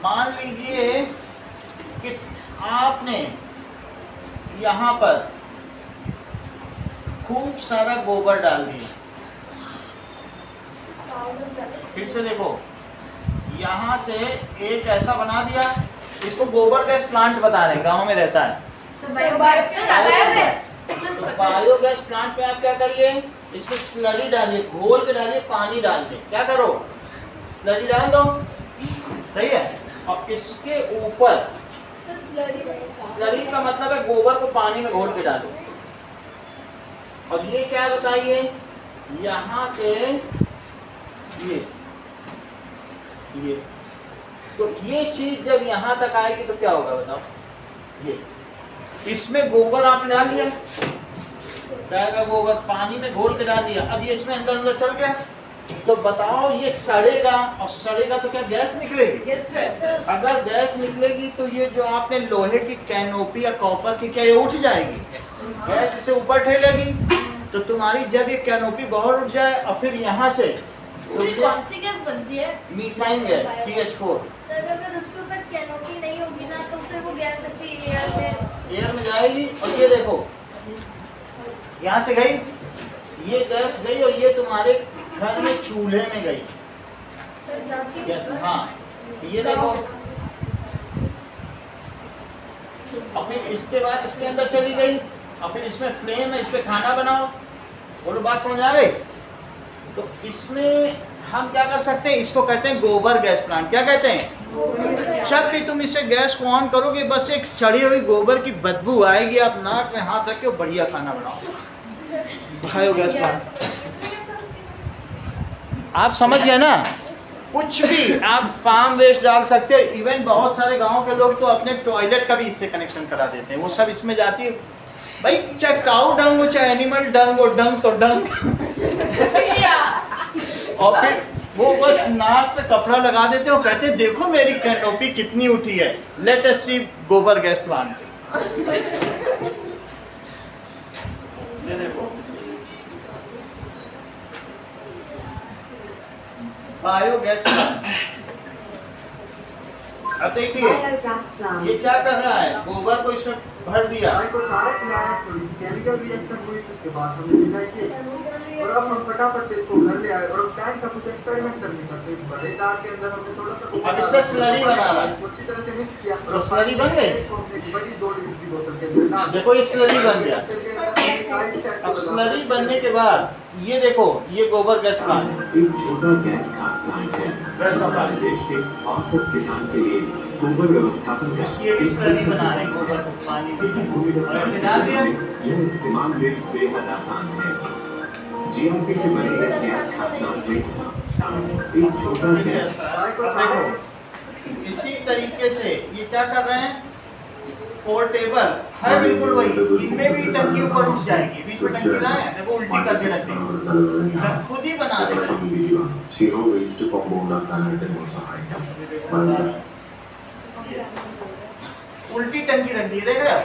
मान लीजिए कि आपने यहाँ पर खूब सारा गोबर डाल दिया। फिर से देखो, यहाँ से एक ऐसा बना दिया, इसको गोबर गैस प्लांट बता रहे हैं, गांव में रहता है। तो बायोगैस प्लांट पे आप क्या करिए? इसमें स्लरी डालिए, घोल के डालिए, पानी डाल के क्या करो? स्लरी डाल दो, सही है। और इसके ऊपर, स्लरी का मतलब है गोबर को पानी में घोल के डालो। और ये क्या बताइए, यहाँ से ये तो ये चीज जब यहाँ तक आएगी तो क्या होगा बताओ? ये इसमें गोबर आपने डाल दिया, क्या गोबर पानी में घोल के डाल दिया, अब ये इसमें अंदर अंदर चल गया, तो बताओ ये सड़ेगा, और सड़ेगा तो क्या गैस निकलेगी? अगर गैस निकलेगी तो ये जो आपने लोहे की कैनोपी या कॉपर की, क्या ये उठ जाएगी? गैस इसे ऊपर ठेलेगी। तो तुम्हारी जब ये कैनोपी बाहर उठ जाए और फिर यहाँ से तो कौन सी गैस बनती है? Methane gas, CH4। सर अगर उसके ऊपर कैनोपी नहीं होगी ना तो फिर वो गैस ऐसी एयर में जाएगी। और ये देखो, यहाँ से गई, ये गैस गई और ये तुम्हारे घर में चूल्हे में गई। हाँ, ये देखो, और फिर इसके बाद इसके अंदर चली गई, और फिर इसमें फ्लेम है, इस पे खाना बनाओ। बोलो, बात समझ आ गई? तो इसमें हम क्या कर सकते हैं? इसको कहते हैं गोबर गैस प्लांट। क्या कहते हैं? जब भी तुम इसे गैस को ऑन करोगे, बस एक सड़ी हुई गोबर की बदबू आएगी, आप नाक में हाथ रख के बढ़िया खाना बनाओ। बायोगैस प्लांट, आप समझ गए ना? कुछ भी आप फार्म वेस्ट डाल सकते हो। इवन बहुत सारे गांव के लोग तो अपने टॉयलेट का भी इससे कनेक्शन करा देते हैं, वो सब इसमें जाती है। भाई चाहे काऊ डंग हो चाहे एनिमल डंग हो, डंग तो डंग। और फिर वो बस नाक पे कपड़ा लगा देते हो, कहते हैं देखो मेरी कैनोपी कितनी उठी है, लेट अस सी गोबर गैस प्लांट। ये देखो, बायोगैस प्लांट। अब देखिए ये क्या कर रहा है, गोबर को इसमें भर दिया, को चारा पिलाया, थोड़ी सी केमिकल रिएक्शन हुई, उसके बाद हमने मिलाई थी और अब हम फटाफट से इसको घर ले आए और अब टैंक का कुछ एक्सपेरिमेंट करने का, तो बड़े जार के अंदर हमने थोड़ा सा अब इससे स्लरी बना रहा है, अच्छी तरह से मिक्स किया तो स्लरी बन गई। बड़ी 2 लीटर की बोतल के अंदर डाल, देखो ये स्लरी बन गया। अब स्लरी बनने के बाद ये देखो, ये गोबर गैस प्लांट एक छोटा गैस खाद प्लांट है हमारे देश के औसत किसान के लिए गोबर व्यवस्थापन का ये भी स्लरी बना रहे गोबर को पानी किसी भूमिगत और ऐसे डाल दिया। यह इस्तेमाल में बेहद आसान है। GRP से बने इस गैस खाद प्लांट में एक छोटा गैस। अब देखो इसी तरीके से ये क्या कर रहे हैं, पोर्टेबल है, बिल्कुल वही। इनमें भी टंकी ऊपर उठ जाएगी, बीच में टंकी ना है, देखो उल्टी करके रखते हैं, खुद ही बना रहे हैं। Zero waste compound ആക്കാനായിട്ട് സഹായിക്കാം. उल्टी टंकी रख दी, देख रहे हो?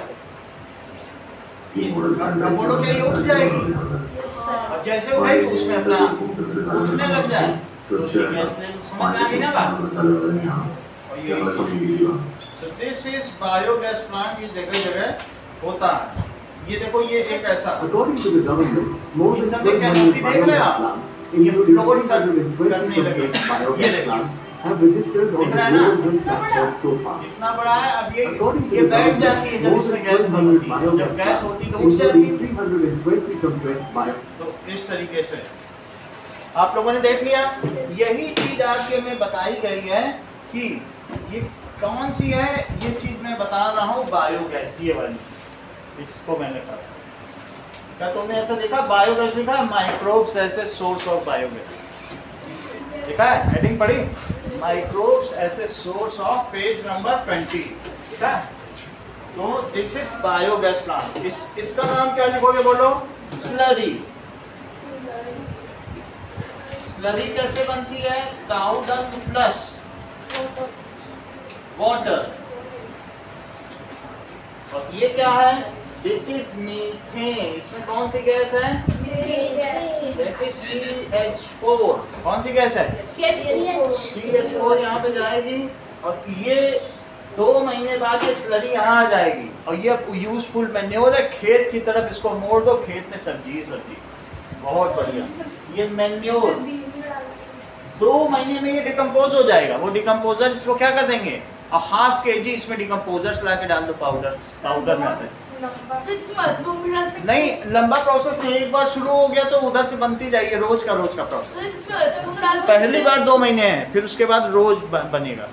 बोलो क्या ये उठ जाएगी, अब जैसे उठेगी उसमें अपना उठने लग जाए, तो गैस लेवल समझ में आ गई ना बात? तो दिस इज बायोगैस प्लांट, ये जगह जगह होता है। ये देखो ये एक ऐसा According to the government, more than सब देख 1,200 रहे हैं आप, plants, ये including फ्लोर करने 327 लगे, ये biogas देखो plants, have registered on दिख the रहा है ना? Global Health Platform so far. इतना बड़ा है, अब According to ये the बैठ जाती है government, जब more इसमें than गैस नहीं 1,200 होती, जब biogas गैस plants, होती तो उठ जाती। including 320 compressed bio. तो इस तरीके से आप लोगों ने देख लिया, यही चीज आपके में बताई गई है कि ये कौन सी है, ये चीज मैं बता रहा हूँ बायोगैस, ये वाली चीज, इसको मैंने कहा। क्या तुमने ऐसा देखा बायोगैस लिखा है, microbes as a source of biogas, देखा है? हेडिंग पढ़ी, microbes as a source of, page number 20, ठीक है? तो दिस इज बायोगैस प्लांट। इसका नाम क्या लिखोगे, बोलो? स्लरी। स्लरी कैसे बनती है? Cow dung plus water. और ये क्या है? This is methane. इसमें कौन सी गैस है? That is CH4। कौन सी गैस है? CH4 यहाँ पे जाएगी, और ये 2 महीने बाद ये स्लरी यहाँ आ जाएगी, और ये यूजफुल मैन्योर है। खेत की तरफ इसको मोड़ दो, खेत में सब्जी सब्जी, बहुत बढ़िया। ये मैन्योर 2 महीने में ये डिकम्पोज हो जाएगा। वो डिकम्पोजर इसको क्या कर देंगे, और 1/2 kg इसमें डिकम्पोजर्स ला के डाल दो, पाउडर में आते हैं। नहीं, लंबा प्रोसेस नहीं, एक बार शुरू हो गया तो उधर से बनती जाएगी, रोज का प्रोसेस। पहली बार 2 महीने है, फिर उसके बाद रोज बनेगा।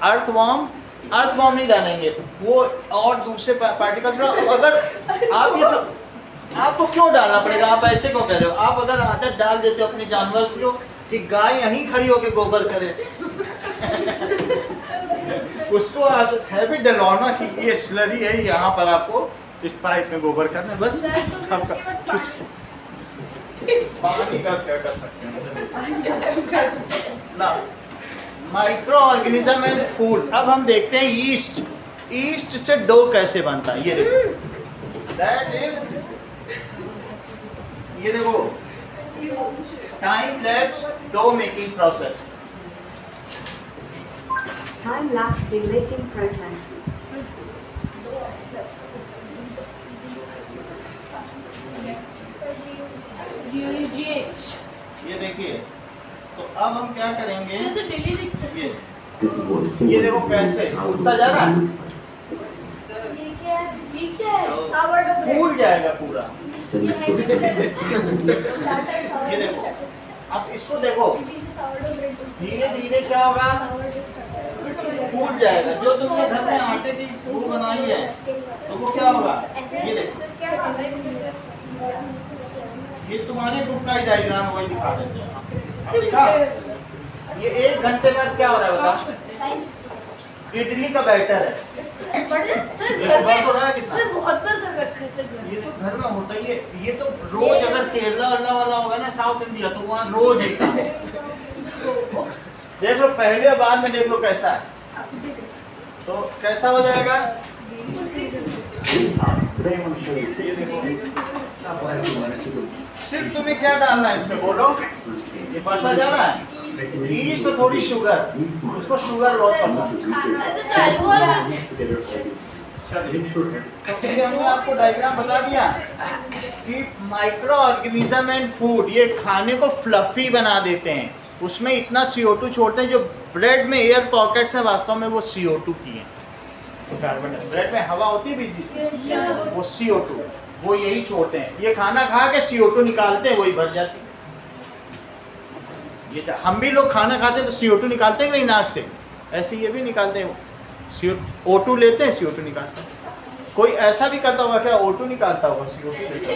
अर्थवॉर्म नहीं डालेंगे, वो और दूसरे पार्टिकल्स। अगर आप ये सब, आपको क्यों डालना पड़ेगा, आप ऐसे क्यों कह रहे हो? आप अगर आदत डाल देते हो अपने जानवर को कि गाय यहीं खड़ी होकर गोबर करे, उसको आदत हैबिट डलवाना कि ये स्लरी है, यहाँ पर आपको इस पाइप में गोबर करना है, बस आपका कुछ पानी का क्या कर सकते हैं ना। Micro organism and food. अब हम देखते हैं ईस्ट। ईस्ट से डो कैसे बनता है, ये देखो, दैट इज, ये देखो, time lapse dough making process. Time lapse dough making process. ये देखिए, तो अब हम क्या करेंगे, ये ये देखो कैसे उठता जा रहा है, फूल जाएगा पूरा। ये देखो, अब इसको देखो, धीरे धीरे क्या होगा, फूल जाएगा। जो तुमने घर में आटे की फूल बनाई है, तो वो क्या होगा, ये देखो, ये तुम्हारे बुक का ही डायग्राम वही दिखा देते हैं। दिखा, ये 1 घंटे बाद क्या हो रहा है बता, इडली का बैटर है। ये तो घर में होता ही है, ये तो रोज, अगर केरला वाला होगा ना, साउथ इंडिया, तो वहाँ रोज होता है। देख लो पहले और बाद में, देख लो कैसा है, तो कैसा हो जाएगा। ये देखो, सिर्फ तुम्हें क्या डालना है इसमें, बोलो, ये पता जा रहा है, ईस्ट तो थोड़ी शुगर, उसको शुगर बहुत पसंद है। हमने आपको डायग्राम बता दिया कि माइक्रो ऑर्गेनिज्म एंड फूड ये खाने को फ्लफी बना देते हैं, उसमें इतना CO2 छोड़ते हैं। जो ब्रेड में एयर पॉकेट्स हैं, वास्तव में वो CO2 की हैं, कार्बन। ब्रेड में हवा होती है बीच, वो CO2, वो यही छोड़ते हैं। ये खाना खा के CO2 निकालते हैं, वही भर जाती है। ये हम भी लोग खाना खाते हैं तो CO2 निकालते हैं वही नाक से, ऐसे ये भी निकालते हैं, O2 लेते हैं, CO2 निकालते हैं। कोई ऐसा भी करता होगा क्या, O2 निकालता होगा, CO2 लेता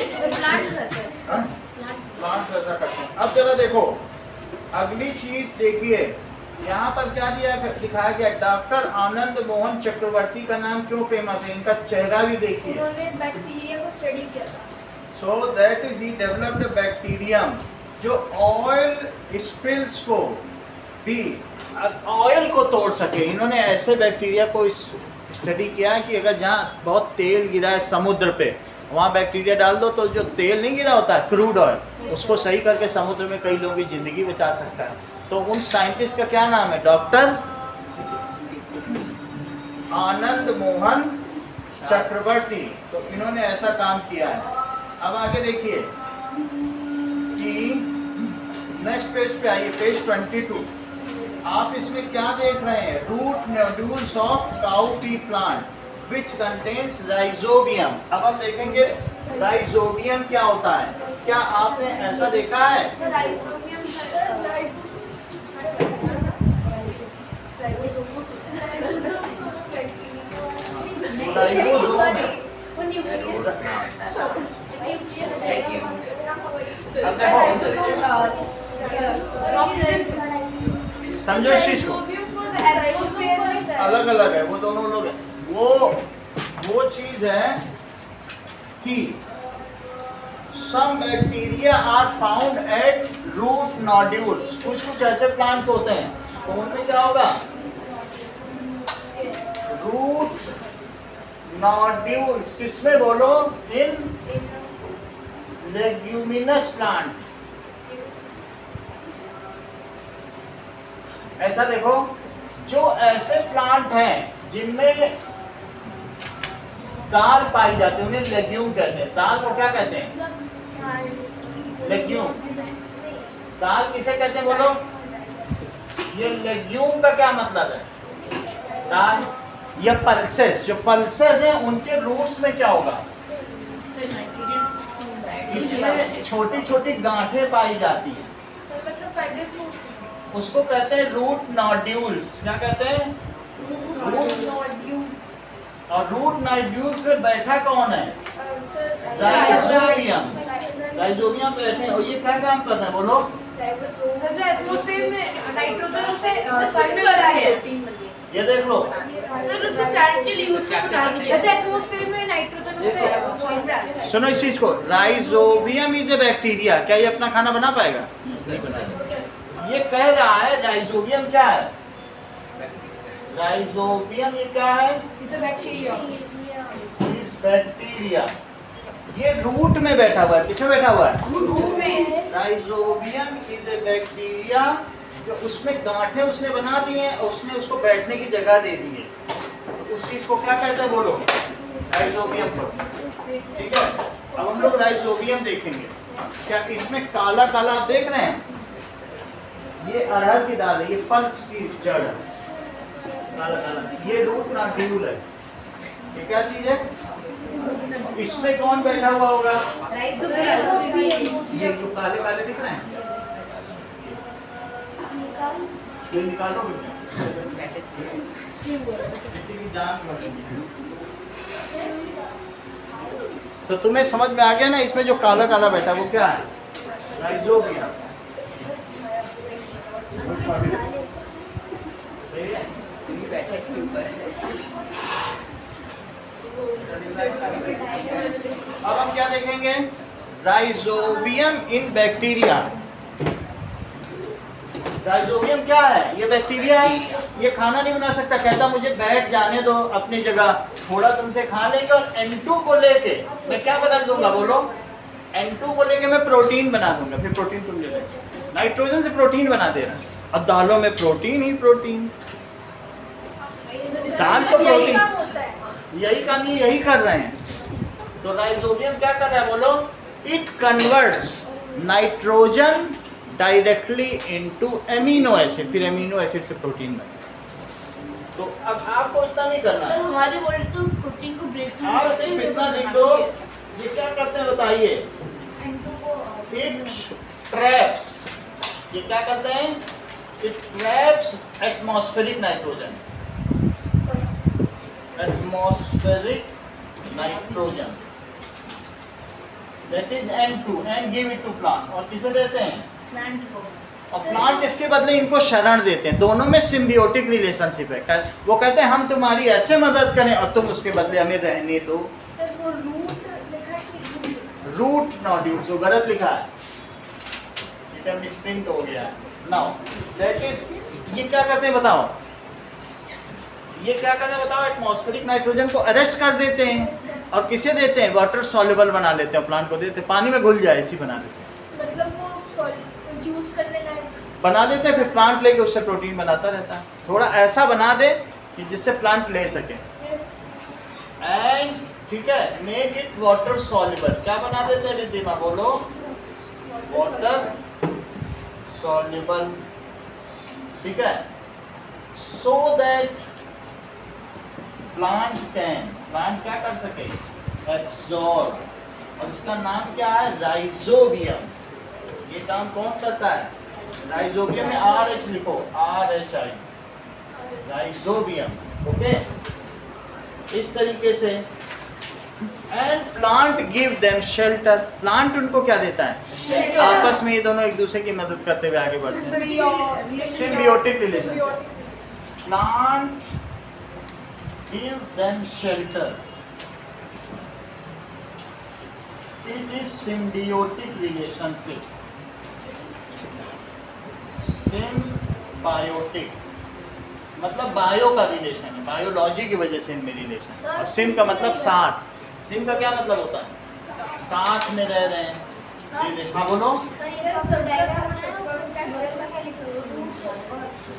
प्लांट्स ऐसा करते हैं। अब जरा देखो, अगली चीज देखिए, यहाँ पर क्या दिखाया गया, डॉक्टर आनंद मोहन चक्रवर्ती का नाम क्यों फेमस है, इनका चेहरा भी देखिए। उन्होंने बैक्टीरिया को स्टडी किया था। So that is he developed a bacterium जो ऑयल स्पिल्स को भी, ऑयल को तोड़ सके। इन्होंने ऐसे बैक्टीरिया को स्टडी किया कि अगर जहाँ बहुत तेल गिरा है समुद्र पे, वहाँ बैक्टीरिया डाल दो तो जो तेल नहीं गिरा होता है क्रूड ऑयल, उसको सही करके समुद्र में कई लोगों की ज़िंदगी बचा सकता है। तो उन साइंटिस्ट का क्या नाम है, डॉक्टर आनंद मोहन चक्रवर्ती। तो इन्होंने ऐसा काम किया है। अब आगे देखिए कि नेक्स्ट पेज पे आइए, पेज 22। आप इसमें क्या देख रहे हैं, root nodules of cowpea plant which contains Rhizobium. अब हम देखेंगे राइजोबियम क्या होता है। क्या आपने ऐसा देखा है, समझो इस चीज को, अलग अलग है, वो दोनों लोग हैं। वो चीज है कि some bacteria are found at root nodules। कुछ ऐसे प्लांट्स होते हैं तो उनमें क्या होगा, रूट नोड्यूल्स। किसमें बोलो, इन लेग्यूमिनस प्लांट। ऐसा देखो, जो ऐसे प्लांट हैं जिनमें दाल पाई जाती है उन्हें लेग्यूम कहते हैं। दाल को क्या कहते हैं, लेग्यूम। दाल किसे कहते हैं बोलो, ये लेग्यूम का क्या मतलब है, दाल। ये पल्सेस, जो पल्सेस हैं उनके रूट्स में क्या होगा, इसमें छोटी छोटी गांठें पाई जाती है, उसको कहते हैं रूट नोड्यूल्स। क्या कहते हैं, और रूट नोड्यूल्स में बैठा कौन है, राइजोबियम। राइजोबियम बैठे हैं और ये क्या काम कर रहे हैं बोलो, सर जो एटमॉस्फेयर में नाइट्रोजन उसे फिक्स कर रहा है। ये देख लो सर उसे प्लांट के लिए यूज करना है, जो एटमॉस्फेयर में नाइट्रोजन उसे पॉइंट पे आता है। सुनो इस चीज को, राइजोबियम इज ए बैक्टीरिया। क्या ये अपना खाना बना पाएगा, नहीं बनाएगा। ये कह रहा है राइजोबियम क्या है, राइजोबियम ये क्या है, इट्स अ बैक्टीरिया। इस बैक्टीरिया ये रूट में बैठा हुआ है। किसमें बैठा हुआ है, रूट में। राइजोबियम इज ए बैक्टीरिया जो उसमें गांठें उसने बना दी हैं और उसने उसको बैठने की जगह दे दी है। तो उस चीज को क्या कहते हैं बोलो, राइजोबियम को। ठीक है, अब हम लोग राइजोबियम देखेंगे। क्या इसमें काला काला आप देख रहे हैं, ये अरहर की दाल है, ये पल्स की जड़ है, काला काला। ये रूट नोड्यूल है। ये क्या चीज है, इसमें कौन बैठा हुआ होगा, ये जो काले काले दिख रहे हैं, ये निकालो किसी की जान मरेगी। तो तुम्हें समझ में आ गया ना, इसमें जो काला काला बैठा वो क्या है, राइजोबियम। अब हम क्या देखेंगे, राइजोबियम इन बैक्टीरिया। राइजोबियम क्या है, ये बैक्टीरिया है, ये खाना नहीं बना सकता, कहता मुझे बैठ जाने दो अपनी जगह, थोड़ा तुमसे खा लेंगे और N2 को लेके मैं क्या बदल दूंगा बोलो, N2 को लेके मैं प्रोटीन बना दूंगा, फिर प्रोटीन तुम ले लो। नाइट्रोजन से प्रोटीन बना दे रहा है, और दालों में प्रोटीन ही प्रोटीन, दाल तो प्रोटीन, यही काम ये यही कर रहे हैं। तो राइजोबियम क्या कर रहा है बोलो, it converts nitrogen directly into amino acid, फिर एमिनो एसिड से प्रोटीन बने। तो अब आपको इतना नहीं करना है, हमारी बॉडी तो प्रोटीन को ब्रेक आप सिर्फ इतना लिख दो। ये क्या करते हैं बताइए, इट ट्रैप्स, ये क्या करते हैं, it traps atmospheric nitrogen, atmospheric nitrogen that is N2 and give it to plant. और किसे देते हैं, प्लांट को। और प्लांट इसके बदले इनको शरण देते हैं। दोनों में सिम्बियोटिक रिलेशनशिप है। वो कहते हैं हम तुम्हारी ऐसे मदद करें और तुम उसके बदले हमें रहने दो। रूट नोड्यूल्स, वो गलत लिखा है, इट मिसप्रिंट हो गया है। नाउ दैट इज, ये क्या करते हैं बताओ, ये क्या करते हैं बताओ, एटमॉस्फेरिक नाइट्रोजन को अरेस्ट कर देते हैं और किसे देते हैं, वाटर सॉल्युबल बना लेते हैं, प्लांट को देते हैं, पानी में घुल जाए ऐसी बना देते हैं, मतलब वो यूज करने लायक बना देते हैं, फिर प्लांट लेके उससे प्रोटीन बनाता रहता है। थोड़ा ऐसा बना दे कि जिससे प्लांट ले सके। एंड ठीक है, मेक इट वाटर सॉल्युबल, क्या बना देते हैं रिद्धिमा बोलो, वाटर सॉल्युबल, ठीक है, सो दैट प्लांट क्या कर सके, एब्सॉर्ब, और इसका नाम क्या है, राइजोबियम। ये काम कौन करता है, राइजोबियम में RH लिखो, RHI, राइजोबियम, ओके, इस तरीके से। And plant give them shelter, plant उनको क्या देता है, आपस में ये दोनों एक दूसरे की मदद करते हुए आगे बढ़ते हैं, symbiotic relationship. Plant give them shelter, it is symbiotic relationship, symbiotic मतलब बायो का रिलेशन है, बायोलॉजी की वजह से इनमें रिलेशन है। और सिम का मतलब साथ, सिम का क्या मतलब होता है, साथ में रह रहे हैं रिलेशन। हाँ बोलो,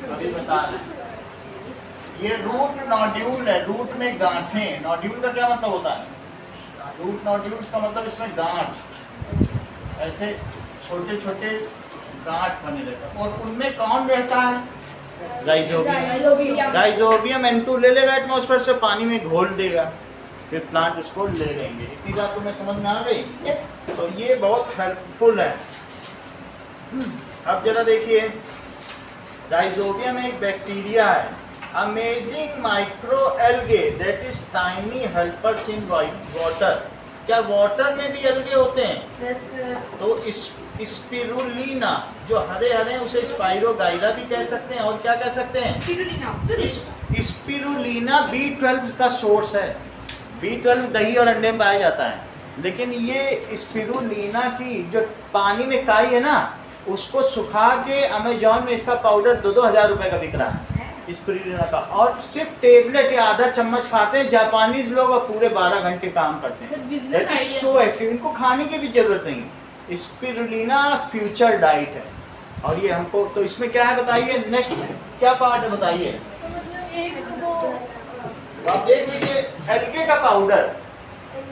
अभी बता रहे हैं। ये रूट नोड्यूल है, रूट में गांठें, नोड्यूल का क्या मतलब होता है, रूट नोड्यूल्स का मतलब इसमें गांठ, ऐसे छोटे छोटे गांठ बने रहते हैं, और उनमें कौन रहता है, राइजोबियम। राइजोबियम N2 ले लेगा एटमॉस्फेयर से, पानी में घोल देगा, फिर प्लांट उसको ले लेंगे। इतनी बात तुम्हें समझ में आ गई? तो ये बहुत हेल्पफुल है। अब जरा देखिए, राइजोबियम एक बैक्टीरिया है, amazing micro algae that is tiny helpers in water. क्या वाटर में भी एल्गे होते हैं? तो स्पिरुलिना जो हरे हरे हैं उसे स्पाइरोगाइरा भी कह सकते हैं, और क्या कह सकते हैं, स्पिरुलिना B12 का सोर्स है। B12 दही और अंडे में पाया जाता है, लेकिन ये स्पिरुलिना की जो पानी में काई है ना, उसको सुखा के अमेजोन में इसका पाउडर 2-2 हज़ार रुपए का बिक रहा है स्पिरुलिना का, और सिर्फ टेबलेट या आधा चम्मच खाते हैं जापानीज लोग, और पूरे 12 घंटे काम करते हैं। सो एक्टिव, इनको खाने की भी जरूरत नहीं। स्पिरुलिना फ्यूचर डाइट है, और ये हमको, तो इसमें क्या है बताइए, नेक्स्ट क्या पार्ट है बताइए। आप देख लीजिए, एल्गे का पाउडर,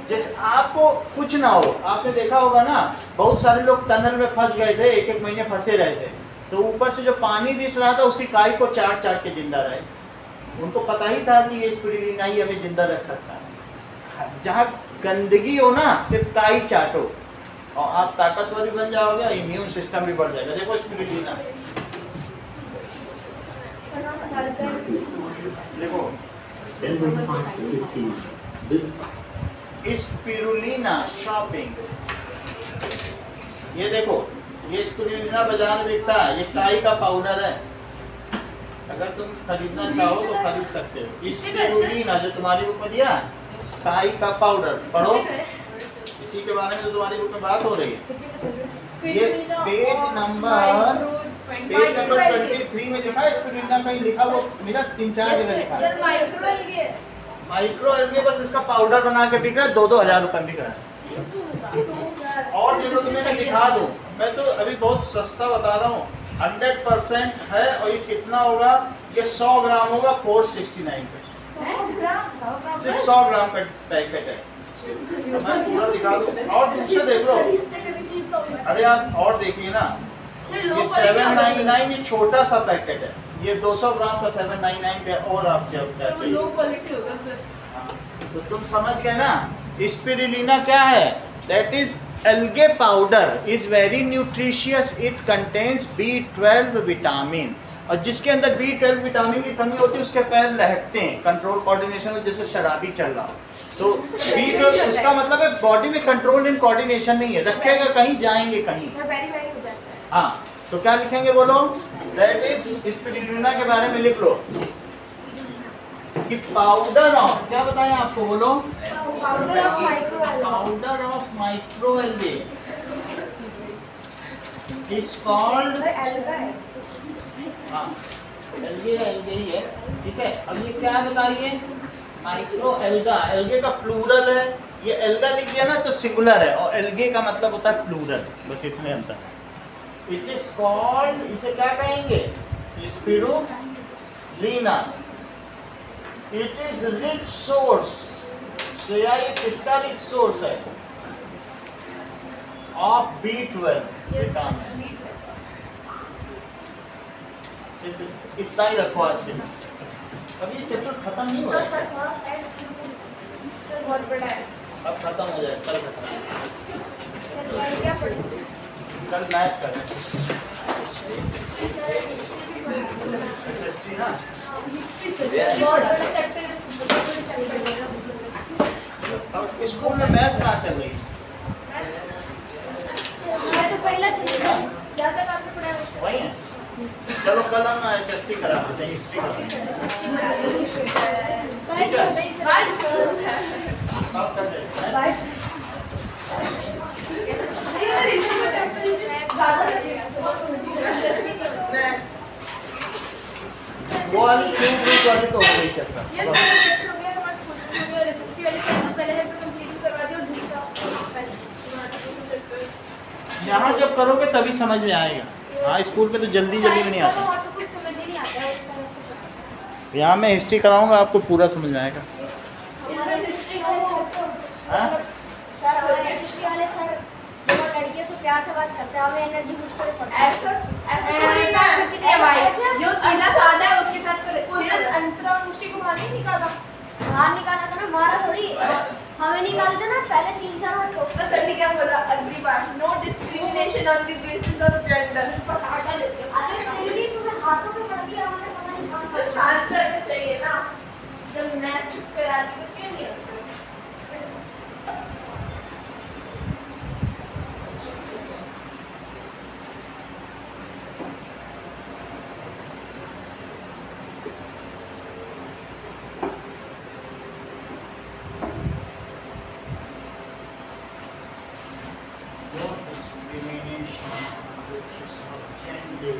जैसे आपको कुछ ना हो, आपने देखा होगा ना, बहुत सारे लोग टनल में फंस गए थे, 1-1 महीने फंसे रहे थे, तो ऊपर से जो पानी रिस रहा था उसी काई को चाट चाट के जिंदा रहे। उनको पता ही था कि ये स्पिरुलिना ही हमें जिंदा रख सकता है। जहाँ गंदगी हो ना, सिर्फ काई चाटो और आप ताकतवर भी बन जाओगे, इम्यून सिस्टम भी बढ़ जाएगा। देखो स्पिरुलिना, देखो 10:05 to 15 minutes. स्पिरुलिना शॉपिंग, ये देखो, ये स्पिरुलिना बाजार में बिकता है, ये काई का पाउडर है, अगर तुम खरीदना चाहो तो खरीद सकते हो। स्पिरुलिना जो तुम्हारी बुक में दिया, काई का पाउडर, पढ़ो, इसी के बारे में तो तुम्हारी बुक में बात हो रही है। ये पेज नंबर 23 में लिखा है स्पिरुलिना, कहीं लिखा वो मेरा 3-4 जगह लिखा है। माइक्रो एल्गे बस इसका पाउडर बना के बिक रहा है, 2-2 हज़ार रुपए बिक रहा है। और देखो तुम्हें मैं दिखा दूं, मैं तो अभी बहुत सस्ता बता रहा हूँ, 100% है, और ये कितना होगा, ये 100 ग्राम होगा 469 का, सिर्फ 100 ग्राम का पैकेट है। मैं पूरा दिखा दूं, और दूसरे देख लो, अरे आप और देखिए ना, ये 799, ये छोटा सा पैकेट है, ये 200 ग्राम का 799 का, और आप क्या चाहिए, लो क्वालिटी होगा फिर। तो तुम समझ गए ना। स्पिरुलिना क्या है, that is algae powder, is very nutritious, it contains B12 vitamin, और जिसके अंदर B12 विटामिन की कमी होती है उसके पैर लहकते हैं, कंट्रोल कोऑर्डिनेशन में, जैसे शराबी चल रहा हो। तो B12 उसका मतलब है बॉडी में कंट्रोल एंड कोऑर्डिनेशन नहीं है, रखेगा कहीं, जाएंगे कहीं। हाँ, तो क्या लिखेंगे बोलो? दैट इज स्पिरुलिना के बारे में लिख लो कि पाउडर ऑफ, क्या बताएं आपको बोलो? Powder of microalgae is called, हाँ एल्गे ही है, ठीक है। अब ये क्या बताइए? माइक्रोएल्गा, एल्गे का प्लूरल है, ये एल्गा लिख दिया ना तो सिंगुलर है, और एल्गे का मतलब होता है प्लूरल, बस इतने अंतर। इट इज कॉल्ड, इसे क्या कहेंगे? Spirulina. It is rich source, Shreya ये किसका रिच सोर्स है? Of B12 vitamin. सिर्फ इतना ही रखो आज के लिए। अब ये चैप्टर खत्म नहीं हो रहा है, बहुत बड़ा है। अब खत्म हो जाए, कल खत्म। क्या पढ़ेंगे? कल मैथ करें SST ना। बहुत बड़ा चैप्टर। अब स्कूल में मैथ्स कहाँ चल रही है? मैं तो पहला चलेगा। क्या तक आपने पढ़ा है? वही है। चलो कल हम SST करा देते हैं, हिस्ट्री कराएंगे। अब कर देते हैं। वो वाली क्यों ग्रुप वाली तो हो गई चक्कर। यहाँ जब करोगे तभी समझ में आएगा। हाँ स्कूल में तो जल्दी में नहीं आता। यहाँ मैं हिस्ट्री कराऊंगा, आपको पूरा समझ में आएगा। हाँ? लड़कियों से प्यार से बात करते हैं, हमें एनर्जी बूस्ट करे पड़ता है। जो सीधा साधा है उसके साथ अंतरा मुष्टि को बाहर नहीं निकाला। बाहर निकाला था ना, मारा थोड़ी। हमें निकाले थे ना पहले 3-4 बार ठोक। तो सर ने क्या बोला? अगली बार no discrimination on the basis of gender. पटाखा देते हैं। अरे फिर भी तुम्हें हाथों पे पड़ गया, हमें पता नहीं कहाँ तो पड़ शास्त्र में चाहिए ना। जब मैं चुप कराती तो क्यों नहीं होता? No discrimination on the basis of gender.